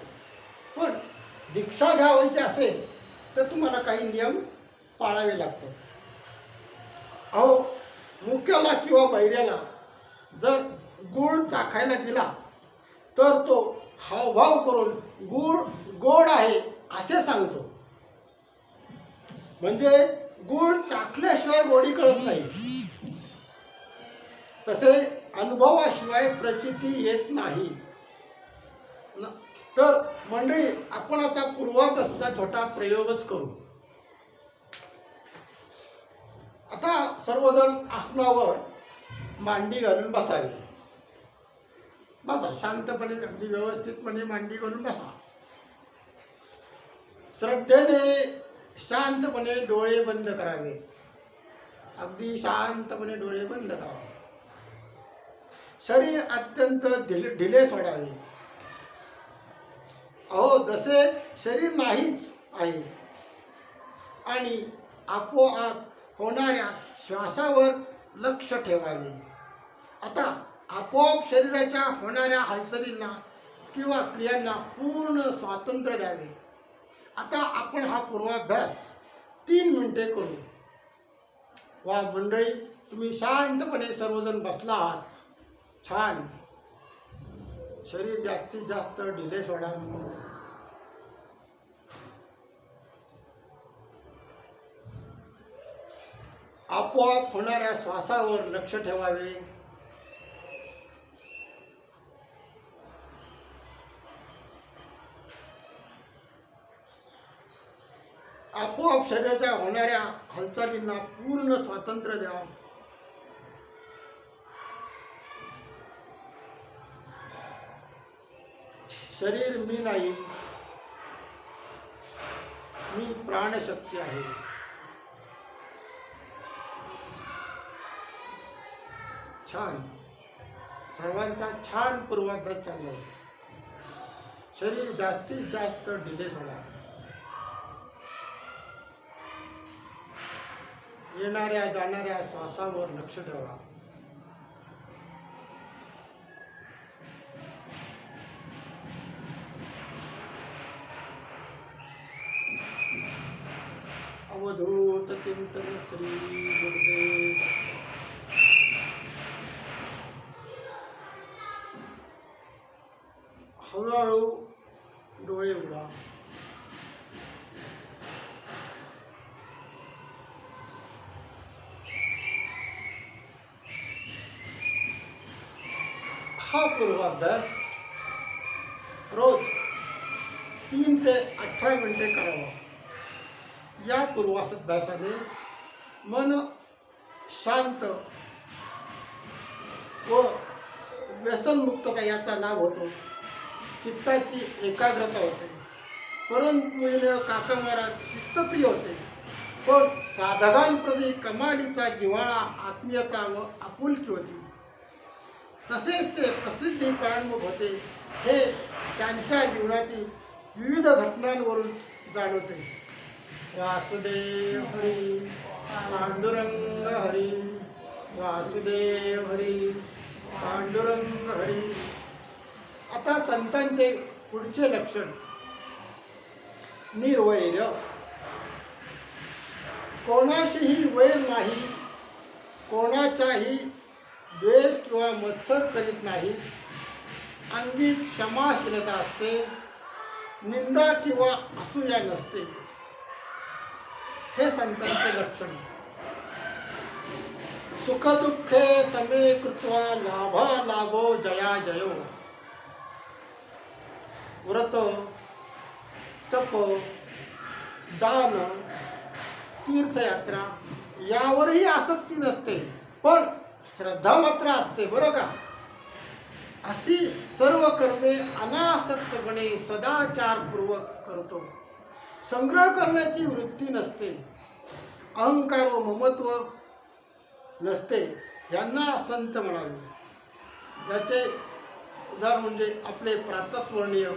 पण दीक्षा घ्यावायची असेल तर तुम्हाला काही नियम पाळावे लागतात. अहो, मुक्याला किंवा बैऱ्याला जर गुळ चाखायला दिला तर तो हावभाव करून गुळ गोड आहे असे सांगतो. म्हणजे गुळ चाखल्याशिवाय गोडी कळत नाही. तसे अनुभवाशिवाय प्रचिती येत नाही. तर मंडळी, आपण आता पूर्वाभ्यासाचा छोटा प्रयोगच करू. आता सर्वजण आसनावर मांडी घालून बसावे. बसा शांतपणे, अगदी व्यवस्थितपणे मांडी घालून बसा. श्रद्धेने शांतपणे डोळे बंद करावे. अगदी शांतपणे डोळे बंद करावे. शरीर अत्यंत ढिले सोडावे. अहो, जसे शरीर नाहीच आहे. आणि आपोआप होणाऱ्या श्वासावर लक्ष ठेवावे. आता आपोआप शरीराच्या होणाऱ्या हालचालींना किंवा क्रियांना पूर्ण स्वातंत्र्य द्यावे. आता आपण हा पूर्वाभ्यास 3 मिनिटे करू. वा मंडळी, तुम्ही शांतपणे सर्वजण बसला आहात. छान. शरीर जास्तीत जास्त ढिले सोडा. आपोआप होणाऱ्या श्वासावर लक्ष ठेवावे. आपोआप शरीराच्या होणाऱ्या हालचालींना पूर्ण स्वातंत्र्य द्या. शरीर मी नाही, मी प्राणशक्ती आहे. छान. सर्वांचा छान पूर्वाभ्यास चालला. शरीर जास्तीत जास्त ढिले सोडा. येणाऱ्या जाणाऱ्या श्वासावर लक्ष ठेवा. अवधूत चिंतन श्री गुरुदेव. हळूहळू डोळे उघडा. हा पूर्वाभ्यास रोज 3 ते 18 मिनिटे करावा. या पूर्वाभ्यासाने मन शांत व व्यसनमुक्तता याचा लाभ होतो. चित्ताची एकाग्रता होते. परंतु काका महाराज शिस्तप्रिय होते, पण साधकांप्रती कमालीचा जिव्हाळा, आत्मीयता व आपुलकी होती. तसेच ते प्रसिद्धी परायण होते. हे त्यांच्या जीवनातील विविध घटनांवरून जाणवते. वासुदेव हरी, पांडुरंग हरी, वासुदेव हरी, पांडुरंग हरी. आता संतांचे पुढचे लक्षण. निर्वैर. कोणाशीही वैर नाही, कोणाचाही द्वेष किंवा मत्सर करीत नाही. अंगी क्षमाशीलता असते. निंदा किंवा असूया नसते. हे संतांचे लक्षण. सुखदुःखे समे कृत्वा लाभालाभो जया जयो. व्रत, तप, दान, तीर्थयात्रा यावरही आसक्ती नसते, पण श्रद्धा मात्र असते, बरं का. अशी सर्व कर्मे अनासक्तपणे सदाचारपूर्वक करतो. संग्रह करण्याची वृत्ती नसते. अहंकार व ममत्व नसते यांना संत म्हणावे. याचे उदाहरण म्हणजे आपले प्रातस्मरणीय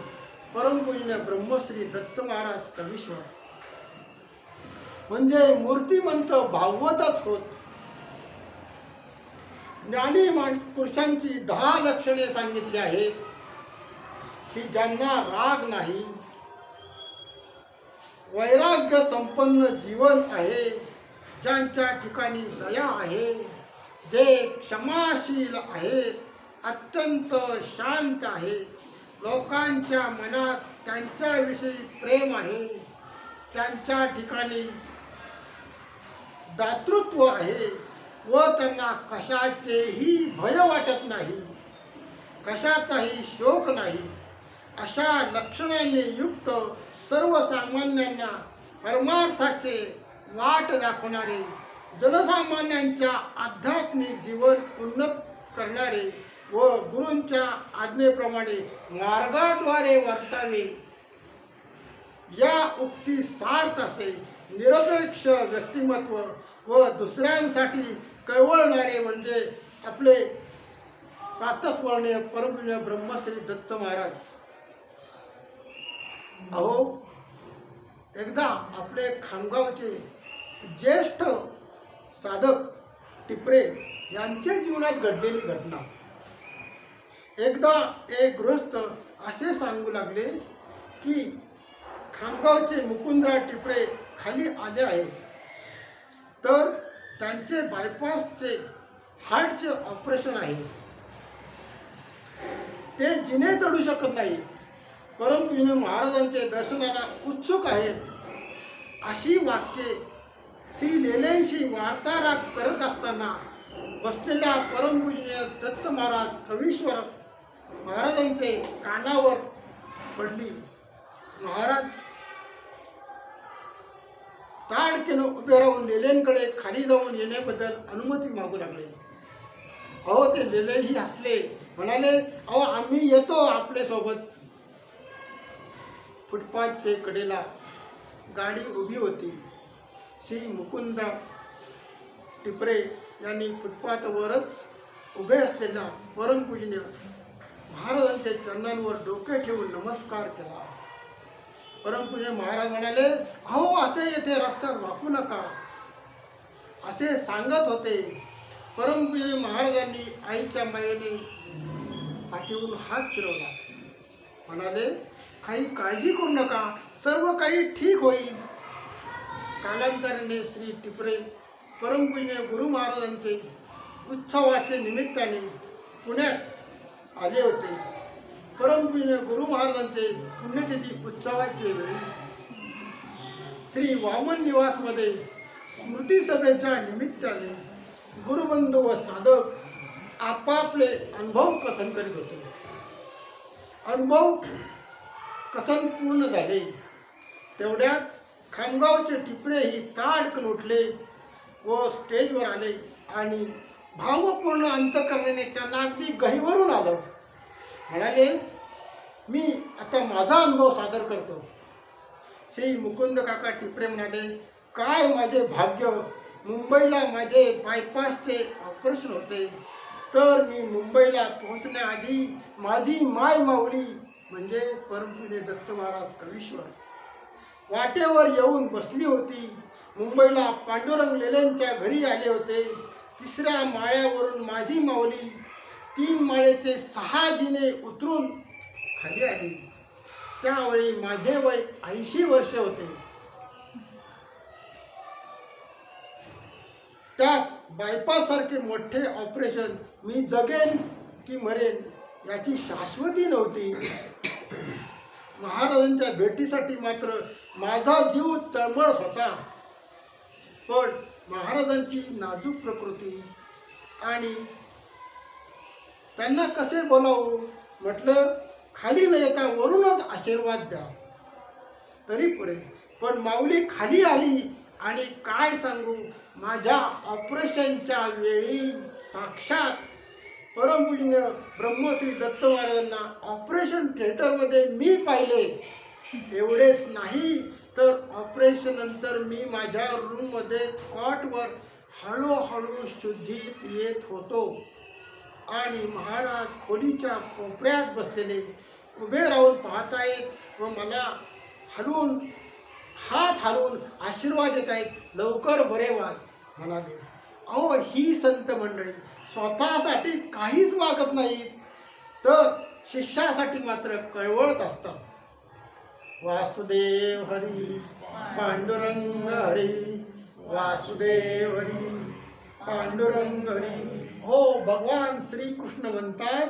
परमपूजनीय ब्रह्मश्री दत्त महाराज कवीश्वर, म्हणजे मूर्तिमंत भागवतच होत. ज्ञानी पुरुषांची 10 लक्षणे सांगितली आहेत की ज्यांना राग नाही, वैराग्य संपन्न जीवन आहे, ज्यांच्या ठिकाणी दया आहे, जे क्षमाशील आहेत, अत्यंत शांत आहे, लोकांच्या मनात त्यांच्याविषयी प्रेम आहे, त्यांच्या ठिकाणी दातृत्व आहे व त्यांना कशाचेही भय वाटत नाही, कशाचाही शोक नाही, अशा लक्षणांनी युक्त सर्वसामान्यांना परमार्थाचे वाट दाखवणारे, जनसामान्यांच्या आध्यात्मिक जीवन उन्नत करणारे व गुरूंच्या आज्ञेप्रमाणे मार्गाद्वारे वर्तावे, या उक्ती सार्थ असे निरपेक्ष व्यक्तिमत्व व दुसऱ्यांसाठी कळवळणारे म्हणजे आपले प्रातस्मरणीय परमपूजनीय ब्रह्मश्री दत्त महाराज. अहो, एकदा आपले खामगावचे ज्येष्ठ साधक टिपरे यांच्या जीवनात घडलेली घटना. एकदा एक गृहस्थ असे सांगू लागले की खामगावचे मुकुंदराव टिपरे खाली आले आहेत, तर त्यांचे बायपासचे हार्टचे ऑपरेशन आहे, ते जिने चढू शकत नाही, परंतु महाराजांचे दर्शनाला उत्सुक आहेत. अशी वाक्ये श्री लेलेंशी वार्तालाप करत असताना बसलेल्या परमपूजनीय दत्त महाराज कवीश्वर महाराजांचे कानावर पडली. महाराज ताडकीनं उभे राहून लेलेंकडे खाली जाऊन येण्याबद्दल अनुमती मागू लागले. अहो, ते लेलेही हसले, म्हणाले, अहो आम्ही येतो आपल्या सोबत. फुटपाथचे कडेला गाडी उभी होती. श्री मुकुंद टिपरे यांनी फुटपाथवरच उभे असलेल्या परमपूजनीय महाराजांच्या चरणांवर डोके ठेवून नमस्कार केला. परमपूजनीय महाराज म्हणाले, अहो असे येथे रस्त्यावर वाकू नका, असे सांगत होते. परमपूजनीय महाराजांनी आईच्या मायेने पाठीवरून हात फिरवला, म्हणाले, काही काळजी करू नका, सर्व काही ठीक होईल. कालांतराने श्री टिपरे परमपूजनीय गुरु महाराजांचे उत्सवाचे निमित्ताने पुण्यात आले होते. परमपूजनीय गुरु महाराजांचे पुण्यतिथी उत्सवाचे वेळी श्री वामन निवासमध्ये स्मृती सभेच्या निमित्ताने गुरुबंधू व साधक आपापले अनुभव कथन करीत होते. अनुभव कथन पूर्ण झाले तेवढ्यात खामगावचे टिपरेही ताडकन उठले व स्टेजवर आले आणि भावपूर्ण अंतकरणाने त्यांना अगदी गहिवरून आलं. म्हणाले, मी आता माझा अनुभव सादर करतो. श्री मुकुंद काका टिपरे म्हणाले, काय माझे भाग्य, मुंबईला माझे बायपासचे ऑपरेशन होते, तर मी मुंबईला पोहोचण्याआधी माझी माय माऊली म्हणजे परमपूजनीय दत्त महाराज कवीश्वर वाटेवर येऊन बसली होती. मुंबईला पांडुरंग लेलेंच्या घरी आले होते. 3ऱ्या माळ्यावरून माझी माऊली 3 माळेचे 6 जिने उतरून खाली आली. त्यावेळी माझे वय 80 वर्ष होते. त्यात बायपास सारखे मोठे ऑपरेशन, मी जगेन की मरेन याची शाश्वती नव्हती. महाराजांच्या भेटीसाठी मात्र माझा जीव तळमळत होता. पण महाराजांची नाजूक प्रकृती आणि त्यांना कसे बोलावू म्हटलं, खाली न येता वरूनच आशीर्वाद द्या तरी पुरे. पण माऊली खाली आली आणि काय सांगू, माझ्या ऑपरेशनच्या वेळी साक्षात परमपूजनीय ब्रह्मश्री दत्त महाराजांना ऑपरेशन थिएटरमध्ये मी पाहिले. एवढेच नाही तर ऑपरेशन नंतर मी माझ्या रूममध्ये कॉटवर हळूहळू शुद्धीत येत होतो आणि महाराज खोलीच्या कोपऱ्यात बसलेले उभे राहून पाहतायत व मला हलवून हात हलवून आशीर्वाद देत आहेत, लवकर बरे व्हा म्हणाले. अहो, ही संत मंडळी स्वतःसाठी काहीच मागत नाहीत, तर शिष्यासाठी मात्र कळवळत असतात. वासुदेव हरी पांडुरंग हरी, वासुदेव हरी पांडुरंग हरी. हो, भगवान श्रीकृष्ण म्हणतात,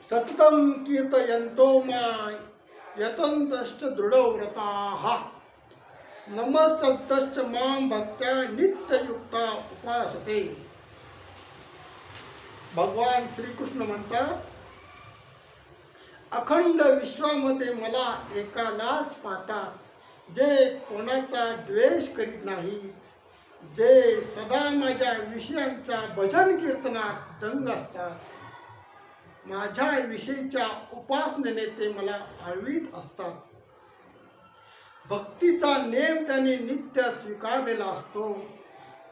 सततम कीर्तयन्तो मां यतन्तश्च दृढव्रताः नमस्सन्तश्च मां भक्त्या नित्ययुक्ता उपासते. भगवान श्रीकृष्ण म्हणतात, अखंड विश्वामध्ये मला एकालाच पाहतात, जे कोणाचा द्वेष करीत नाहीत, जे सदा माझ्या विषयांचा भजन कीर्तनात दंग असतात, माझ्या विषयीच्या उपासनेने ते मला आळवीत असतात. भक्तीचा नेम त्याने नित्य स्वीकारलेला असतो.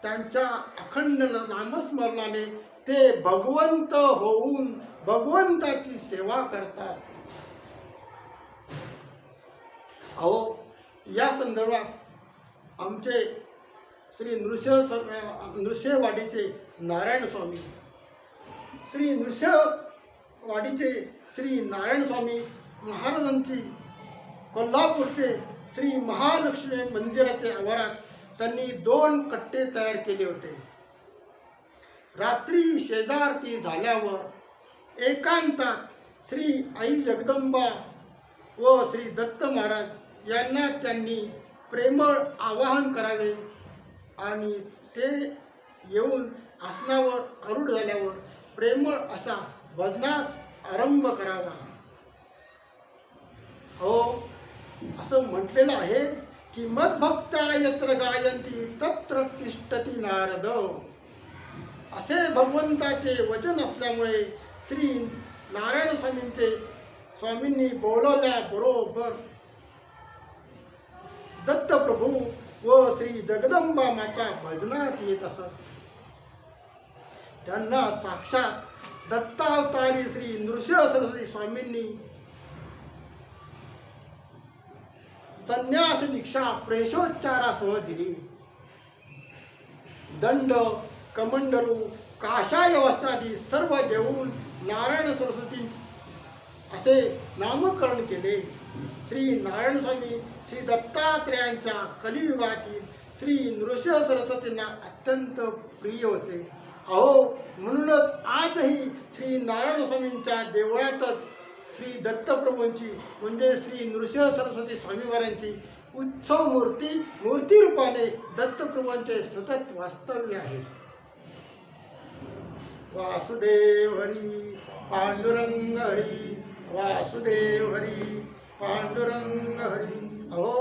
त्यांच्या अखंड नामस्मरणाने ते भगवंत होऊन भगवंताची सेवा करतात. अहो, या संदर्भात आमचे श्री नृसिंहवाडीचे नारायण स्वामी, श्री नृसिंहवाडीचे श्री नारायण स्वामी महाराजांची कोल्हापूरचे श्री महालक्ष्मी मंदिराचे आवारात त्यांनी 2 कट्टे तयार केले होते. रात्री शेजारती झाल्यावर एकांतात श्री आई जगदंबा व श्री दत्त महाराज यांना त्यांनी प्रेमळ आवाहन करावे आणि ते येऊन आसनावर आरूढ झाल्यावर प्रेमळ असा भजनास आरंभ करावा. हो, असं म्हटलेलं आहे की मद्भक्ता यत्र गायंती तत्र तिष्ठती नारद. असे भगवंताचे वचन असल्यामुळे श्री नारायण स्वामींनी बोलवल्याबरोबर दत्तप्रभू व श्री जगदंबा माता भजनात येत असत. त्यांना साक्षात दत्तावतारी श्री नृसिंह सरस्वती स्वामींनी संन्यास दीक्षा प्रेषोच्चारासह दिली. दंड, कमंडलू, काशाय वस्त्रादी सर्व देऊन नारायण सरस्वती असे नामकरण केले. श्री नारायण स्वामी श्री दत्तात्रेयांच्या कलियुगातील श्री नृसिंह सरस्वतींना अत्यंत प्रिय होते. अहो, म्हणूनच आजही श्री नारायण स्वामींच्या देवळातच श्री दत्तप्रभूंची म्हणजे श्री नृसिंह सरस्वती स्वामीवारांची उत्सव मूर्ती रूपाने दत्तप्रभूंचे सतत वास्तव्य आहे. वासुदेव हरी पांडुरंग हरी, वासुदेव हरी पांडुरंग हरी. अहो,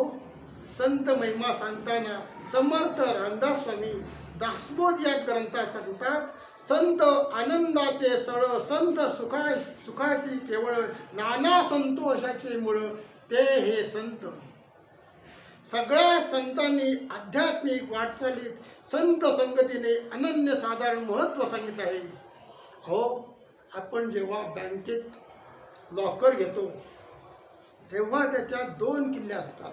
संत महिमा सांगताना समर्थ रामदास स्वामी दासबोध या ग्रंथात सांगतात, संत आनंदाचे सळ, संत सुखाची केवळ, नाना संतोषाचे मूळ ते हे संत. सगळ्या संतांनी आध्यात्मिक वाटचालीत संत संगतीने अनन्यसाधारण महत्त्व सांगितले आहे. हो, आपण जेव्हा बँकेत लॉकर घेतो तेव्हा त्याच्यात 2 किल्ले असतात.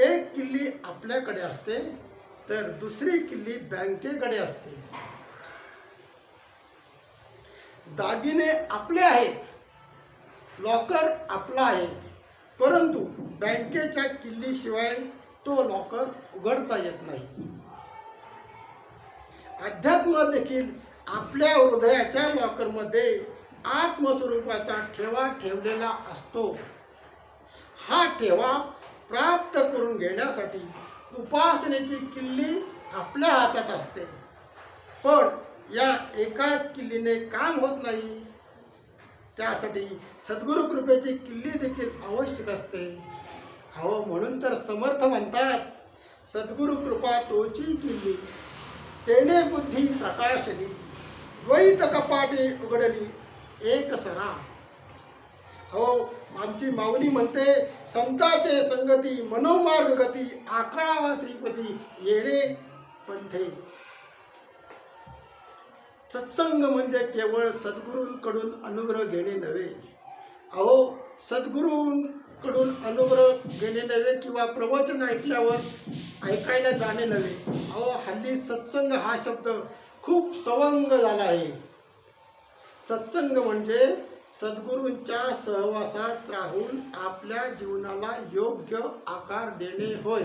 एक किल्ली आपल्याकडे असते तर दुसरी किल्ली बँकेकडे असते. दागिने आपले आहेत, लॉकर आपला आहे, परंतु बँकेच्या किल्लीशिवाय तो लॉकर उघडता येत नाही. अध्यात्म देखील आपल्या हृदयाच्या लॉकरमध्ये आत्मस्वरूपाचा ठेवा ठेवलेला असतो. हा ठेवा प्राप्त करून घेण्यासाठी उपासनेची किल्ली आपल्या हातात असते, पण या एकाच किल्लीने काम होत नाही. त्यासाठी सद्गुरु कृपेची किल्ली देखील आवश्यक असते. हो, म्हणून तर समर्थ म्हणतात, सद्गुरु कृपा तोची किल्ली, तेने बुद्धी प्रकाशली, द्वैत कपाटे उघडली एक सरा. हो, आमची माऊली म्हणते, संताचे संगती मनोमार्ग गती, आकळावा श्रीपती येणे पंथे. सत्संग म्हणजे केवळ सद्गुरूंकडून अनुग्रह घेणे नव्हे. अहो, सद्गुरूंकडून अनुग्रह घेणे नव्हे किंवा प्रवचन ऐकल्यावर ऐकायला जाणे नव्हे. अहो, हल्ली सत्संग हा शब्द खूप सवंग झाला आहे. सत्संग म्हणजे सद्गुरूंच्या सहवासात राहून आपल्या जीवनाला योग्य आकार देणे होय.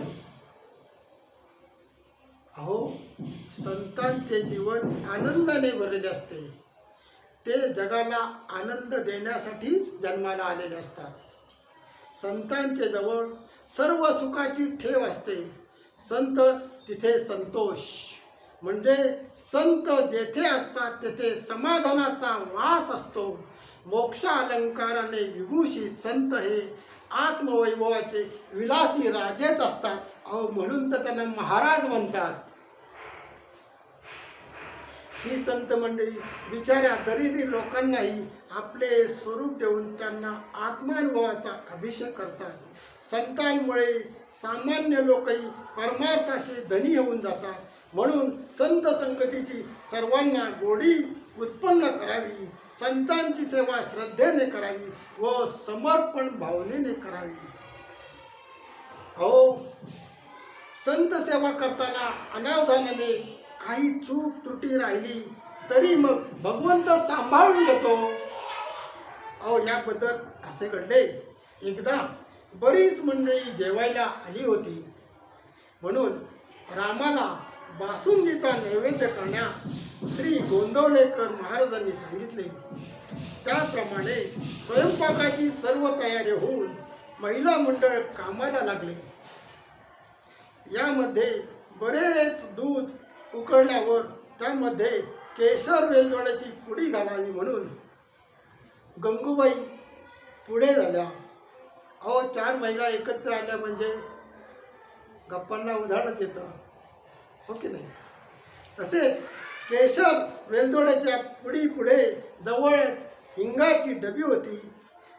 अहो, संतांचे जीवन आनंदाने भरलेले असते. ते जगाला आनंद देण्यासाठीच जन्माला आलेले असतात. संतांचे जवळ सर्व सुखाची ठेव असते. संत तिथे संतोष. म्हणजे संत जेथे असतात तेथे समाधानाचा वास असतो. मोक्ष अलंकाराने विभूषित संत हे आत्मवैभवाचे विलासी राजेच असतात. अहो, म्हणून तर त्यांना महाराज म्हणतात. ही संत मंडळी बिचाऱ्या दरिद्री लोकांनाही आपले स्वरूप देऊन त्यांना आत्मानुभवाचा अभिषेक करतात. संतांमुळे सामान्य लोकही परमार्थाचे धनी होऊन जातात. म्हणून संत संगतीची सर्वांना गोडी उत्पन्न करावी. संतांची सेवा श्रद्धेने करावी व समर्पण भावनेने करावी. अहो, संत सेवा करताना अनावधानाने काही चूक त्रुटी राहिली तरी मग भगवंत सांभाळून घेतो. अहो, याबद्दल असे घडले. एकदा बरीच मंडळी जेवायला आली होती. म्हणून रामाला बासुंदीचा नैवेद्य करण्यास श्री गोंदवलेकर महाराजांनी सांगितले. त्याप्रमाणे स्वयंपाकाची सर्व तयारी होऊन महिला मंडळ कामाला लागले. यामध्ये बरेच दूध उकळल्यावर त्यामध्ये केशर वेलदोड्याची पुडी घालावी म्हणून गंगूबाई पुढे झाल्या. अहो, 4 महिला एकत्र आल्या म्हणजे गप्पांना उधाणच येतं, हो की नाही? तसेच केशर वेलदोड्याच्या पुडी पुढे जवळच हिंगाची डबी होती.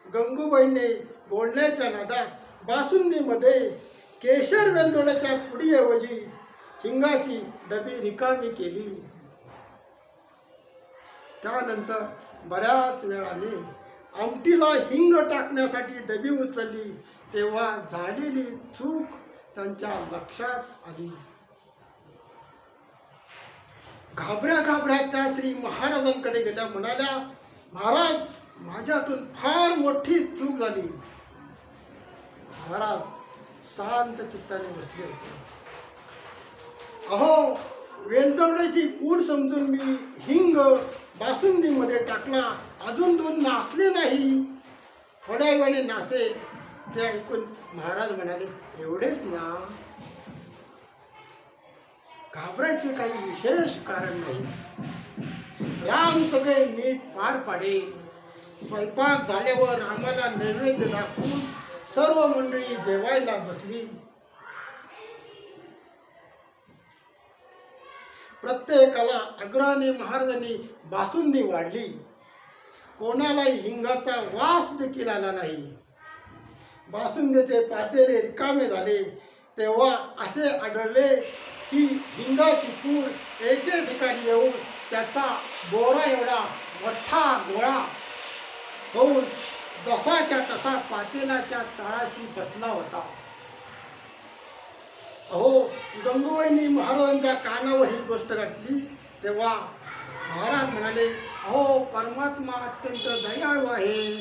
गंगूबाईने बोलण्याच्या नादात बासुंदीमध्ये केशर वेलदोड्याच्या पुडीऐवजी हिंगाची डबी रिकामी केली. त्यानंतर बऱ्याच वेळाने आमटीला हिंग टाकण्यासाठी डबी उचलली तेव्हा झालेली चूक त्यांच्या लक्षात आली. घाबऱ्या त्या श्री महाराजांकडे गेल्या. म्हणाल्या, महाराज, माझ्यातून फार मोठी चूक झाली. महाराज शांत चित्ताने बसले होते. अहो, वेलदोड्याची पूड समजून मी हिंग बासुंदीमध्ये टाकला. अजून दूध नासले नाही. थोड्या वेळाने नासेल. ते ऐकून महाराज म्हणाले, एवढेच ना? घाबरायचे काही विशेष कारण नाही. राम सगळे नीट पार पाडेल. स्वयंपाक झाल्यावर रामाला नैवेद्य दाखवून सर्व मंडळी जेवायला बसली. प्रत्येकाला आग्रहाने महाराजांनी बासुंदी वाढली. कोणालाही हिंगाचा वास देखील आला नाही. बासुंदीचे पातेले रिकामे झाले तेव्हा असे आढळले की हिंगाची पूड एके ठिकाणी येऊन त्याचा बोरा एवढा मोठा गोळा होऊन जसाच्या तसा पातेलाच्या तळाशी बसला होता. अहो, गंगूबाईंनी महाराजांच्या कानावर ही गोष्ट घातली तेव्हा महाराज म्हणाले, अहो, परमात्मा अत्यंत दयाळू आहे.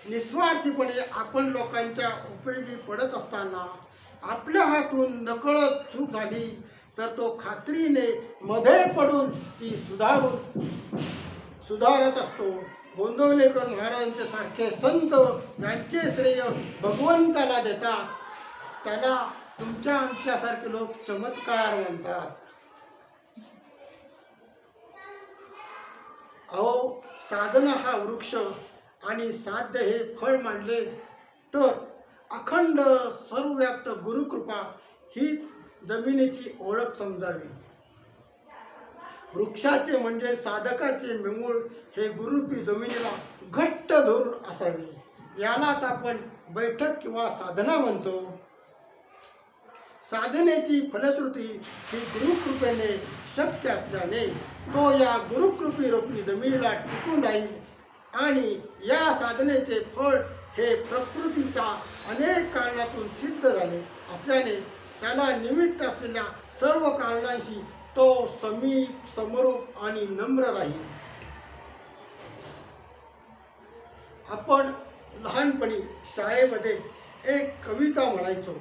निस्वार्थीपणे आपण लोकांच्या उपयोगी पडत असताना आपल्या हातून नकळत चूक झाली तर तो खात्रीने मध्ये पडून ती सुधारत असतो. गोंदवलेकर महाराजांचे सारखे संत यांचे श्रेय भगवंताला देतात. त्याला तुमच्या आमच्यासारखे लोक चमत्कार म्हणतात. अहो, साधना हा वृक्ष आणि साध्य हे फळ मानले तर अखंड सर्वव्याप्त गुरुकृपा हीच जमिनीची ओळख समजावी. वृक्षाचे म्हणजे साधकाचे मूळ हे गुरुरूपी जमिनीला घट्ट धरून असावी. यालाच आपण बैठक किंवा साधना म्हणतो. साधनेची फलश्रुती ही गुरुकृपेने शक्य असल्याने तो या गुरुकृपी रूपी जमिनीला टिकून राहील आणि या साधनेचे फळ हे प्रकृतीच्या अनेक कारणातून सिद्ध झाले असल्याने त्याला निमित्त असलेल्या सर्व कारणांशी तो समीप समरूप आणि नम्र राहील. आपण लहानपणी शाळेमध्ये एक कविता म्हणायचो,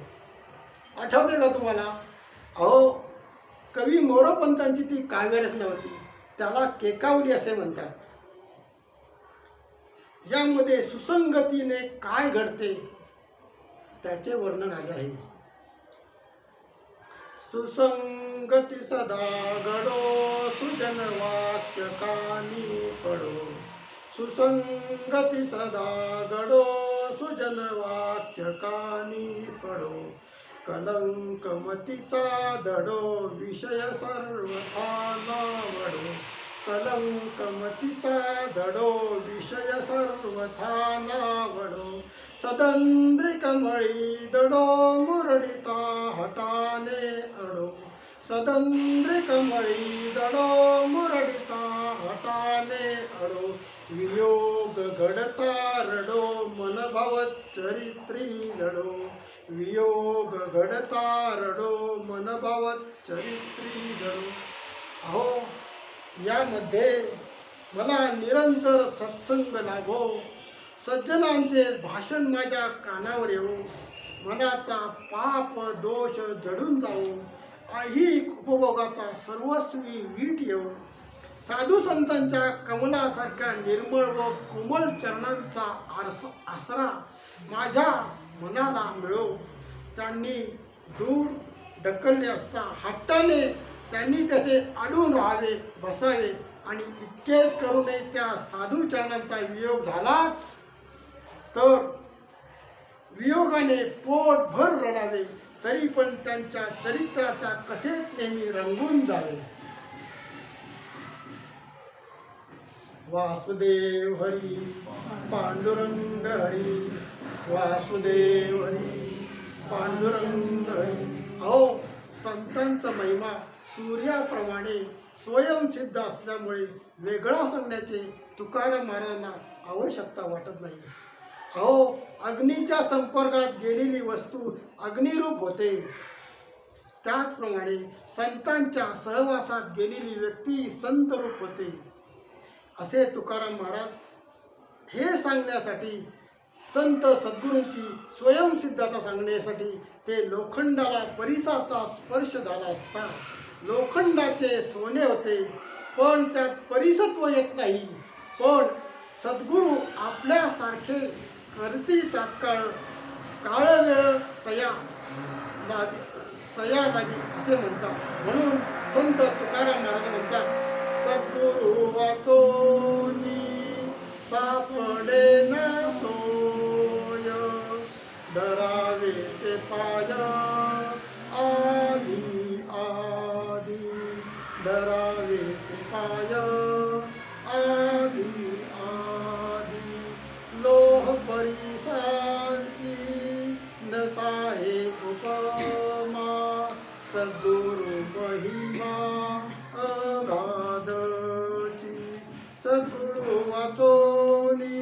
आठवते का तुम्हाला? अहो, कवी मोरोपंतांची ती काव्यरचना होती, त्याला केकावली असे म्हणतात. यामध्ये सुसंगतीने काय घडते त्याचे वर्णन आले आहे. सुसंगती सदा घडो, सुजन वाक्य कानी पडो. सुसंगती सदा घडो, सुजन वाक्य कानी पडो. कलंक मतीचा धडो, विषय सर्वथा नावडो. कलंक मतीचा धडो, विषय सर्वथा नावडो. सदंद्रिक मळी दडो, मुरडिता हटाने अडो. सदंद्रिक मळी दडो, मुरडिता हटाने अडो. वियोग घडता रडो, मनभाव चरित्री जडो. वियोग घडता रडो, मनभाव चरित्री जडो. अहो, यामध्ये मला निरंतर सत्संग लाभो, सज्जनांचे भाषण माझ्या कानावर येवो, मनाचा पाप दोष जडून जावो, ऐहिक उपभोगाचा सर्वस्वी वीट येवो. साधू संतांच्या कमलासारख्या निर्मळ व कोमल चरणांचा आसरा माझ्या मनाला मिळो. त्यांनी दूर ढकलले असता हट्टाने त्यांनी तेथे अडून राहावे, बसावे आणि इतकेच करूनही त्या साधू चरणांचा वियोग झालाच तर वियोगाने पोटभर रडावे, तरी पण त्यांच्या चरित्राच्या कथेत नेहमी रंगून जावे. वासुदेव हरी पांडुरंग हरी, वासुदेव हरी पांडुरंग हरी. अहो, संतांचा महिमा सूर्याप्रमाणे स्वयंसिद्ध असल्यामुळे वेगळा सांगण्याचे तुकाराम महाराजांना आवश्यकता वाटत नाही. अहो, अग्नीच्या संपर्कात गेलेली वस्तू अग्निरूप होते, त्याचप्रमाणे संतांच्या सहवासात गेलेली व्यक्ती संतरूप होते असे तुकाराम महाराज हे सांगण्यासाठी, संत सद्गुरूंची स्वयंसिद्धता सांगण्यासाठी ते लोखंडाला परिसाचा स्पर्श झाला असता लोखंडाचे सोने होते, पण त्यात परिसत्व येत नाही. पण सद्गुरू आपल्यासारखे करती तात्काळ काळ वेळ तया लागी असे म्हणतात. म्हणून संत तुकाराम महाराज म्हणतात, सद्गुरू वाचोनी सापडे ना सोय, धरावे ते पाय आधी आधी. धरावे ते पाय आधी आधी. लोह परिसांची नसाहे उपमा, सद्गुरु महिमा अगाधची. सद्गुरु वाचोनी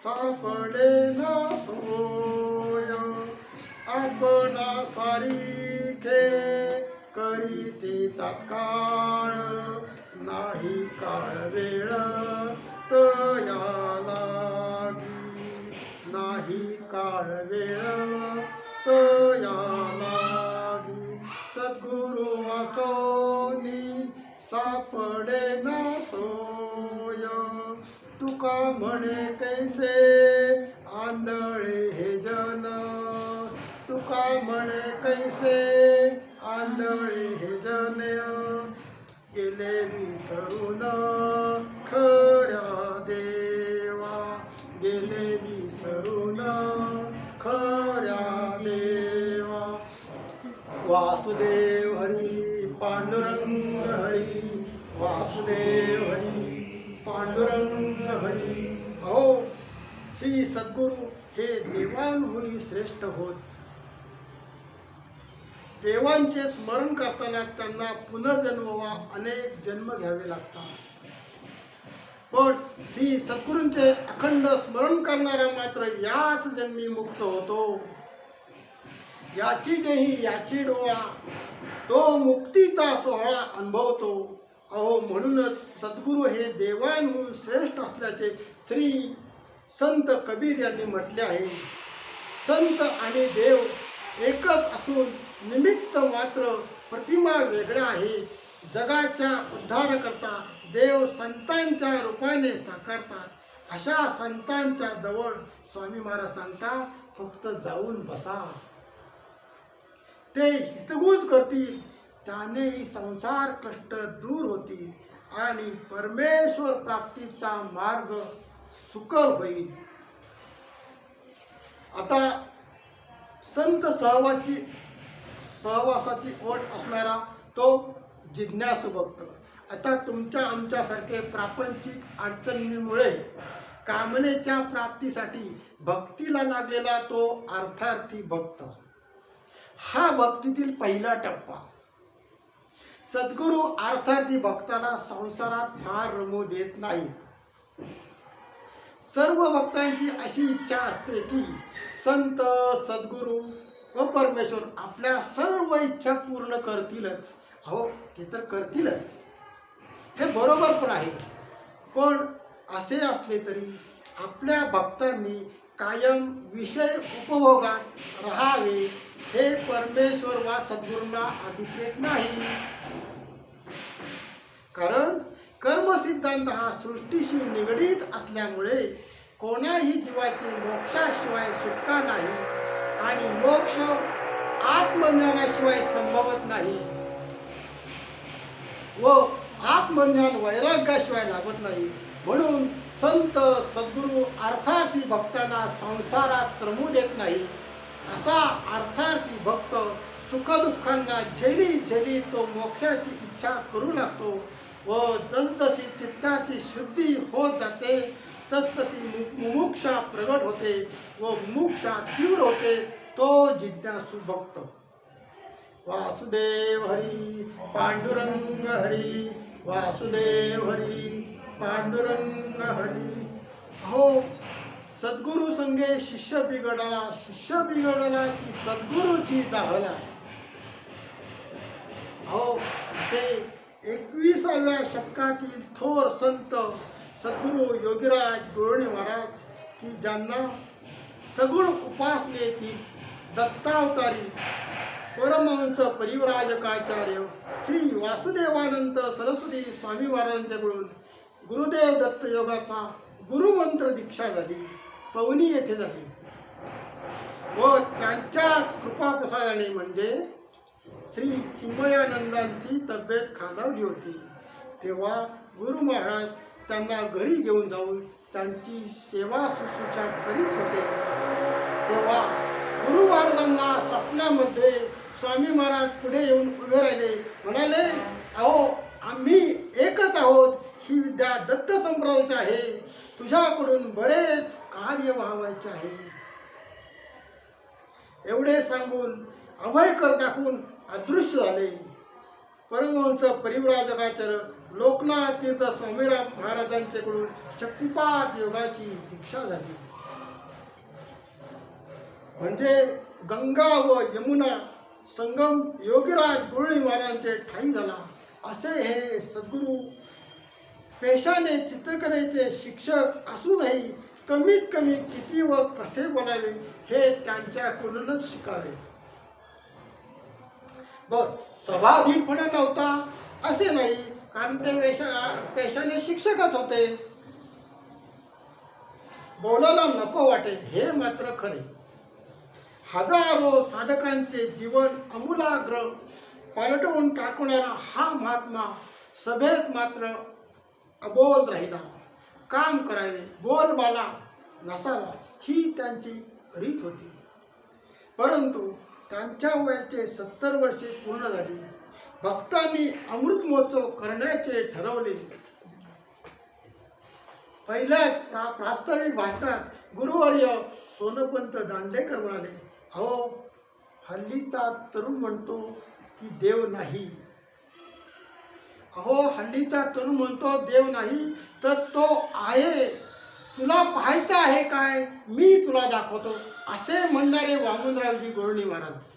सापडे ना सोय, आपणा सारिखे करीते तात्काळ. नाही काळ वेळ तया लागी, नाही काळ वेळ तया लागी. सद्गुरु वाचोनी सापडे ना सोय, तुका म्हणे कैसे आंधळे हे जन. तुका म्हणे कैसे आंधळे हे जन, गेले विसरून खऱ्या देवा. गेले विसरून खऱ्या देवा. वासुदेव हरी पांडुरंग हरी, वासुदेव हरी पांडुरंग हरी. हो, श्री सद्गुरू हे देवांहून श्रेष्ठ होत. देवांचे स्मरण करताना त्यांना पुनर्जन्म वा अनेक जन्म घ्यावे लागतात, पण श्री सद्गुरूंचे अखंड स्मरण करणारा मात्र याच जन्मी मुक्त होतो. याची देही याची डोळा, तो मुक्तीचा सोहळा अनुभवतो. अहो, म्हणूनच सद्गुरू हे देवांहून श्रेष्ठ असल्याचे श्री संत कबीर यांनी म्हटले आहे. संत आणि देव एकच असून निमित्त मात्र प्रतिमा वेगळ्या आहे. जगाच्या उद्धारकर्ता देव संतांच्या रूपाने साकारतात. अशा संतांच्या जवळ स्वामी महाराज सांगतात, फक्त जाऊन बसा, ते हितगुज करतील, त्यानेही संसार कष्ट दूर होतील आणि परमेश्वर प्राप्तीचा मार्ग सुकर होईल. आता संत सहवासाची ओढ असणारा तो जिज्ञासू भक्त. आता तुमच्या आमच्यासारखे प्रापंचिक अडचणीमुळे कामनेच्या प्राप्तीसाठी भक्तीला लागलेला तो अर्थार्थी भक्त, हा भक्तीतील पहिला टप्पा. सद्गुरू अर्थार्थी भक्ताला संसारात फार रमू देत नाही. सर्व भक्तांची अशी इच्छा असते की संत, सद्गुरू व परमेश्वर आपल्या सर्व इच्छा पूर्ण करतीलच. हो, ते तर करतीलच, हे बरोबर पण आहे. पण असे असले तरी आपल्या भक्तांनी कायम विषय उपभोगात राहावे हे परमेश्वर वा सद्गुरूंना अभिप्रेत नाही. कारण कर्मसिद्धांत हा सृष्टीशी निगडीत असल्यामुळे कोणाही जीवाची मोक्षाशिवाय सुटका नाही आणि मोक्ष आत्मज्ञानाशिवाय संभवत नाही व आत्मज्ञान वैराग्याशिवाय लाभत नाही. म्हणून संत, सद्गुरू अर्थार्थी भक्तांना संसारात रमू देत नाही. असा अर्थार्थी भक्त सुखदुःखांना झेली झेली तो मोक्षाची इच्छा करू लागतो व जसजशी चित्ताची शुद्धी होत जाते तसतशी मुमुक्षा प्रगट होते व मुमुक्षा तीव्र होते. तो जिज्ञासू भक्त. वासुदेव हरी पांडुरंग हरी, वासुदेव हरी पांडुरंग हरी. हो, सद्गुरु संगे शिष्य बिघडला, शिष्य बिघडलाची सद्गुरूची जाहला. हो, ते 21व्या शतकातील थोर संत सद्गुरू योगीराज गुरुणी महाराज की ज्यांना सगुण उपासनेतील दत्तावतारी परमहंस परिव्राजकाचार्य श्री वासुदेवानंद सरस्वती स्वामी महाराजांच्याकडून गुरुदेव दत्त योगाचा गुरुमंत्र दीक्षा झाली, पवनी येथे झाली व त्यांच्याच कृपाप्रसादाने म्हणजे श्री चिन्मयानंदांची तब्येत खालावली होती. तेव्हा गुरु महाराज त्यांना घरी घेऊन जाऊन त्यांची सेवा शुश्रूषा करीत होते. तेव्हा गुरु महाराजांना स्वप्नामध्ये स्वामी महाराज पुढे येऊन उभे राहिले. म्हणाले, अहो, आम्ही एकच आहोत. ही विद्या दत्त संप्रदायाची आहे. तुझ्याकडून बरेच कार्य व्हावायचे आहे. एवढे सांगून अभय कर दाखवून अदृश्य झाले. परमहंस परिव्राजकाचार्य लोकनाथ तीर्थ स्वामीराम महाराजांच्याकडून शक्तिपात योगाची दीक्षा झाली. म्हणजे गंगा व यमुना संगम योगीराज गुरुणी महाराजांचे ठाई झाला. असे हे सद्गुरू पेशाने चित्रकलेचे शिक्षक असूनही कमीत कमी किती व कसे बोलावे हे त्यांच्याकडूनच शिकावे. सभाधीटपणा नव्हता असे नाही, कारण ते पेशाने शिक्षकच होते. बोलायला नको वाटे हे मात्र खरे. हजारो साधकांचे जीवन अमूलाग्र पालटवून टाकणारा हा महात्मा सभेत मात्र अबोल राहिला. काम करावे, बोलबाला नसावा ही त्यांची रीत होती. परंतु त्यांच्या वयाचे 70 वर्षे पूर्ण झाली. भक्तांनी अमृत महोत्सव करण्याचे ठरवले. पहिल्या प्रास्ताविक भाषणात गुरुवर्य सोनपंत दांडेकर म्हणाले, अहो, हल्लीचा तरुण म्हणतो की देव नाही. अहो, हल्लीचा तरुण म्हणतो देव नाही, तर तो आहे. तुला पाहायचं आहे काय, मी तुला दाखवतो, असे म्हणणारे वामनरावजी गोळणी महाराज.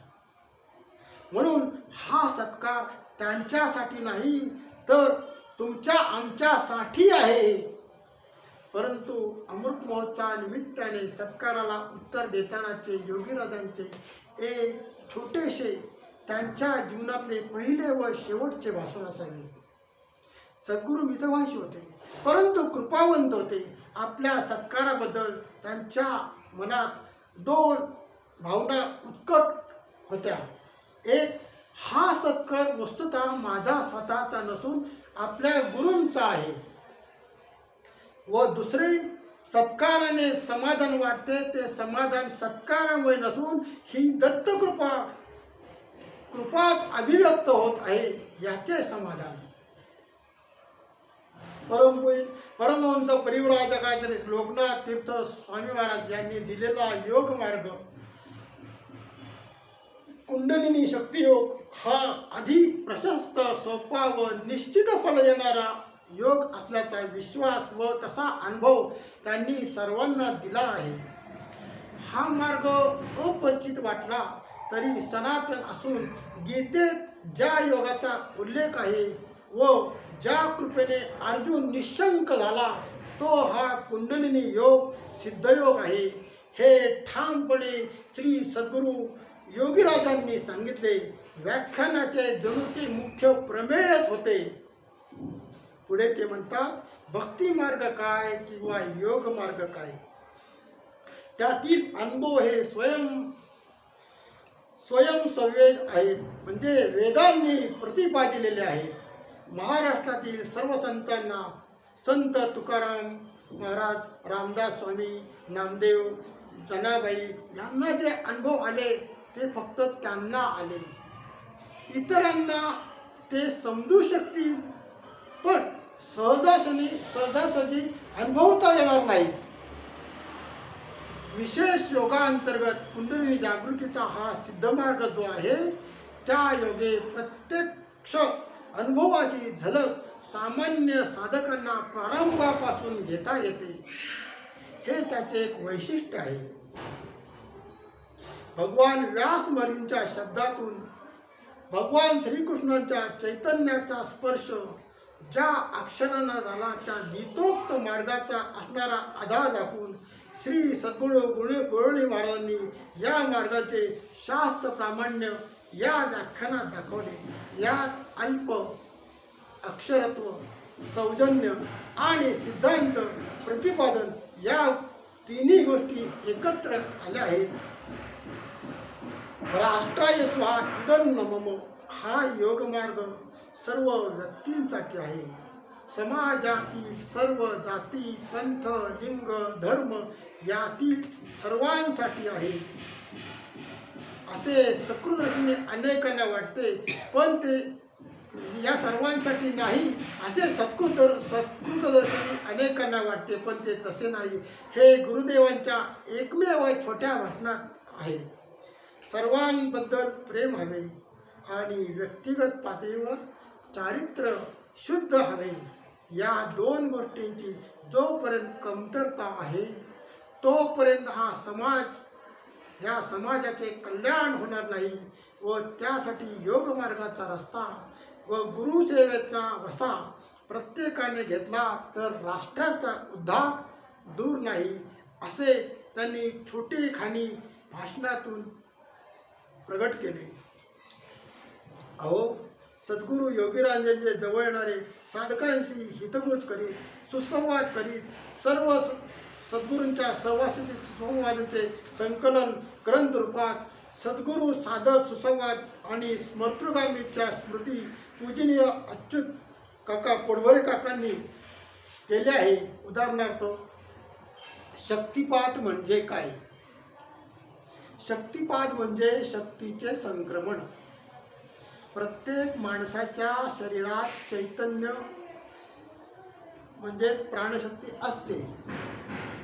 म्हणून हा सत्कार त्यांच्यासाठी नाही, तर तुमच्या आमच्यासाठी आहे. परंतु अमृत महोत्सवा निमित्ताने सत्काराला उत्तर देतानाचे योगीराजांचे एक छोटेसे त्यांच्या जीवनातले पहिले व शेवटचे भाषण असावे. सद्गुरू मितभाषी होते, परंतु कृपावंत होते. आपल्या सत्काराबद्दल त्यांच्या मनात दोन भावना उत्कट होत्या. एक, हा सत्कार वस्तुतः माझा स्वतःचा नसून आपल्या गुरूंचा आहे. व दुसरे, सत्काराने समाधान वाटते, ते समाधान सत्कारामुळे नसून ही कृपाच अभिव्यक्त होत आहे, याचे समाधान. परमहंस परिव्राजकाचार्य लोकनाथ तीर्थ स्वामी महाराज यांनी दिलेला योग मार्ग कुंडलिनी शक्ती योग हा अधिक प्रशस्त, सोपा व निश्चित फळ देणारा योग असल्याचा विश्वास व तसा अनुभव त्यांनी सर्वांना दिला आहे. हा मार्ग अपरिचित वाटला तरी सनातन असून गीतेत ज्या योगाचा उल्लेख आहे व ज्या कृपेने अर्जुन निशंक झाला, तो हा कुंडलिनी योग सिद्धयोग आहे, हे ठामपणे श्री सद्गुरू योगीराजांनी सांगितले. व्याख्यानाचे जणू ते मुख्य प्रमेयच होते. पुढे ते म्हणतात, भक्ती मार्ग काय किंवा योग मार्ग काय, त्यातील अनुभव हे स्वयंसंवेद आहेत, म्हणजे वेदांनी प्रतिपादिलेले आहेत. महाराष्ट्रातील सर्व संतांना, संत तुकाराम महाराज, रामदास स्वामी, नामदेव, जनाबाई यांना जे अनुभव आले ते फक्त त्यांना आले. इतरांना ते समजू शकतील, पण सहजासहजी अनुभवता येणार नाही. विशेष योगांतर्गत कुंडलिनी जागृतीचा हा सिद्धमार्ग जो आहे, त्या योगे प्रत्यक्ष अनुभवाची झलक सामान्य साधकांना प्रारंभापासून घेता येते. हे त्याचे एक वैशिष्ट्य आहे. भगवान व्यास महर्षींच्या शब्दातून भगवान श्रीकृष्णांच्या चैतन्याचा स्पर्श ज्या अक्षरांना झाला, त्या गीतोक्त मार्गाचा असणारा आधार दाखवून श्री सद्गुरू गोळणी महाराजांनी या मार्गाचे शास्त्र प्रामाण्य या व्याख्यानात दाखवले. यात अल्प, अक्षरत्व, सौजन्य आणि सिद्धांत प्रतिपादन या तिन्ही गोष्टी एकत्र आल्या आहेत. राष्ट्राय स्वाहा इदं मम हा योगमार्ग सर्व व्यक्तींसाठी आहे. समाजातील सर्व जाती, पंथ, लिंग, धर्म यातील सर्वांसाठी आहे असे सकृतदर्शनी अनेकांना वाटते, पण ते या सर्वांसाठी नाही असे सकृतदर्शनी अनेकांना वाटते, पण ते तसे नाही. हे गुरुदेवांच्या एकमेव छोट्या भाषणात आहे. सर्वांबद्दल प्रेम हवे आणि व्यक्तिगत पातळीवर चारित्र्य शुद्ध हवे. या दोन गोष्टींची जोपर्यंत कमतरता आहे, तोपर्यंत या समाजाचे कल्याण होणार नाही व त्यासाठी योगमार्गाचा रस्ता व गुरुसेवेचा वसा प्रत्येकाने घेतला तर राष्ट्राचा उद्धार दूर नाही, असे त्यांनी छोटेखानी भाषणातून प्रगट केले. अहो, सद्गुरू योगीराजांचे जवळ येणारे साधकांशी हितगुज करीत, सुसंवाद करीत, सर्व सद्गुरूंच्या सहवासातील सुसंवादांचे संकलन ग्रंथ रूपात सद्गुरू साधक सुसंवाद आणि स्मृतगामीच्या स्मृती पूजनीय अच्युत काका पोडवरे काकांनी केले आहे. उदाहरणार्थ, शक्तिपात म्हणजे काय? शक्तिपात म्हणजे शक्तीचे संक्रमण. प्रत्येक माणसाच्या शरीरात चैतन्य म्हणजेच प्राणशक्ती असते.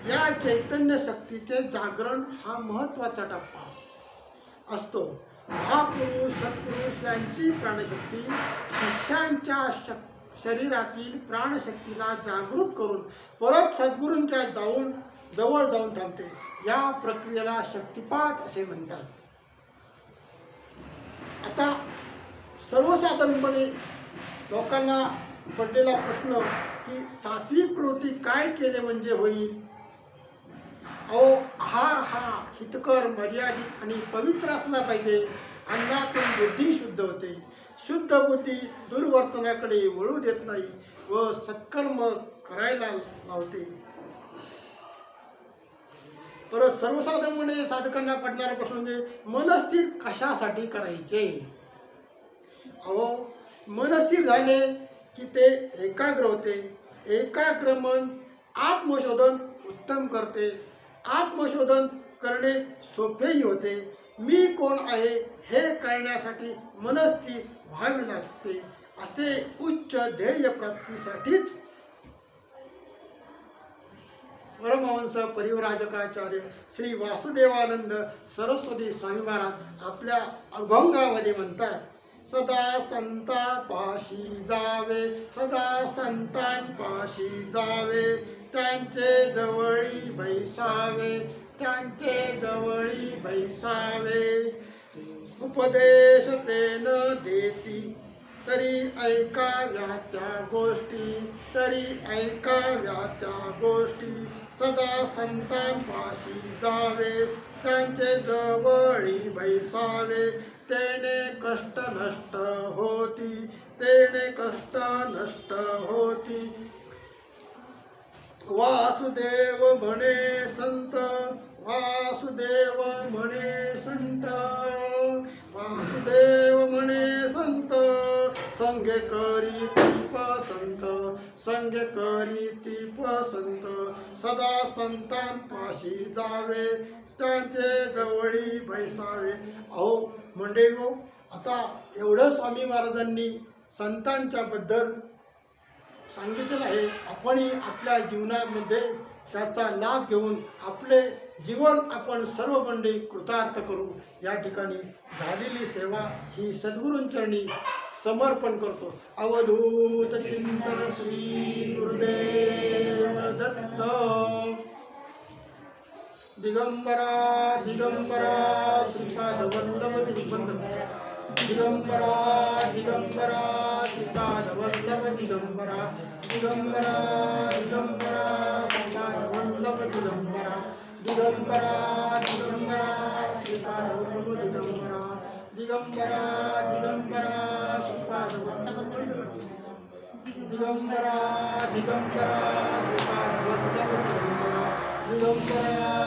या चैतन्य शक्तीचे जागरण हा महत्त्वाचा टप्पा असतो. महापुरुष सत्पुरुष यांची प्राणशक्ती शिष्यांच्या शरीरातील प्राणशक्तीला जागृत करून परत सद्गुरूंच्या जवळ जाऊन थांबते. या प्रक्रियेला शक्तिपात असे म्हणतात. आता सर्वसाधारणपणे लोकांना पडलेला प्रश्न की सात्विक प्रवृत्ती काय केले म्हणजे होईल. अहो, आहार हा हितकर, मर्यादित आणि पवित्र असला पाहिजे. अन्नातून बुद्धी शुद्ध होते. शुद्ध बुद्धी दुर्वर्तनाकडे वळू देत नाही व सत्कर्म करायला लावते. तर सर्वसाधारणपणे साधकांना पडणारा प्रश्न म्हणजे मनस्थिर कशासाठी करायचे. अहो, मनस्थिर झाले की ते एकाग्र होते. एकाग्र मन आत्मशोधन उत्तम करते. आत्मशोधन करणे सोपेही होते. मी कोण आहे हे कळण्यासाठी मनस्थिर व्हावे लागते. असे उच्च ध्येय प्राप्तीसाठीच परमहंस परिव्राजकाचार्य श्री वासुदेवानंद सरस्वती स्वामी महाराज आपल्या अभंगामध्ये म्हणतात, सदा संतापाशी जावे, सदा संतांपाशी जावे, त्यांचे जवळी बैसावे, त्यांचे जवळी बैसावे. उपदेश ते न देती तरी ऐकाव्या त्या गोष्टी, तरी ऐकाव्या त्या गोष्टी. सदा संतांपाशी जावे, त्यांचे जवळी बैसावे, तेने कष्ट नष्ट होती, तेने कष्ट नष्ट होती. वासुदेव म्हणे संत, वासुदेव म्हणे संत, वासुदेव म्हणे संत, संगे करी ती पसंत, संगे करी ती पसंत. सदा संतांपाशी जावे, त्यांचे जवळी बैसावे. अहो मंडळी, आता एवढं स्वामी महाराजांनी संतांच्या बद्दल सांगितलेलं आहे. आपणही आपल्या जीवनामध्ये त्याचा लाभ घेऊन आपले जीवन आपण सर्व मंडळी कृतार्थ करू. या ठिकाणी झालेली सेवा ही सद्गुरूंचरणी समर्पण करतो. अवधूत चिंतन श्री गुरुदेव दत्त. दिगंबरा दिगंबरा श्रीपाद वल्लभ दिगंबरा, दिगंबरा दिगंबरा श्रीपाद वल्लभ दिगंबरा, दिगंबरा दिगंबरा श्रीपाद वल्लभ दिगंबरा, दिगंबरा दिगंबरा श्रीपाद वल्लभ दिगंबरा, दिगंबरा दिगंबरा श्रीपाद वल्लभ दिगंबरा, दिगंबरा दिगंबरा श्रीपाद वल्लभ दिगंबरा, दिगंबरा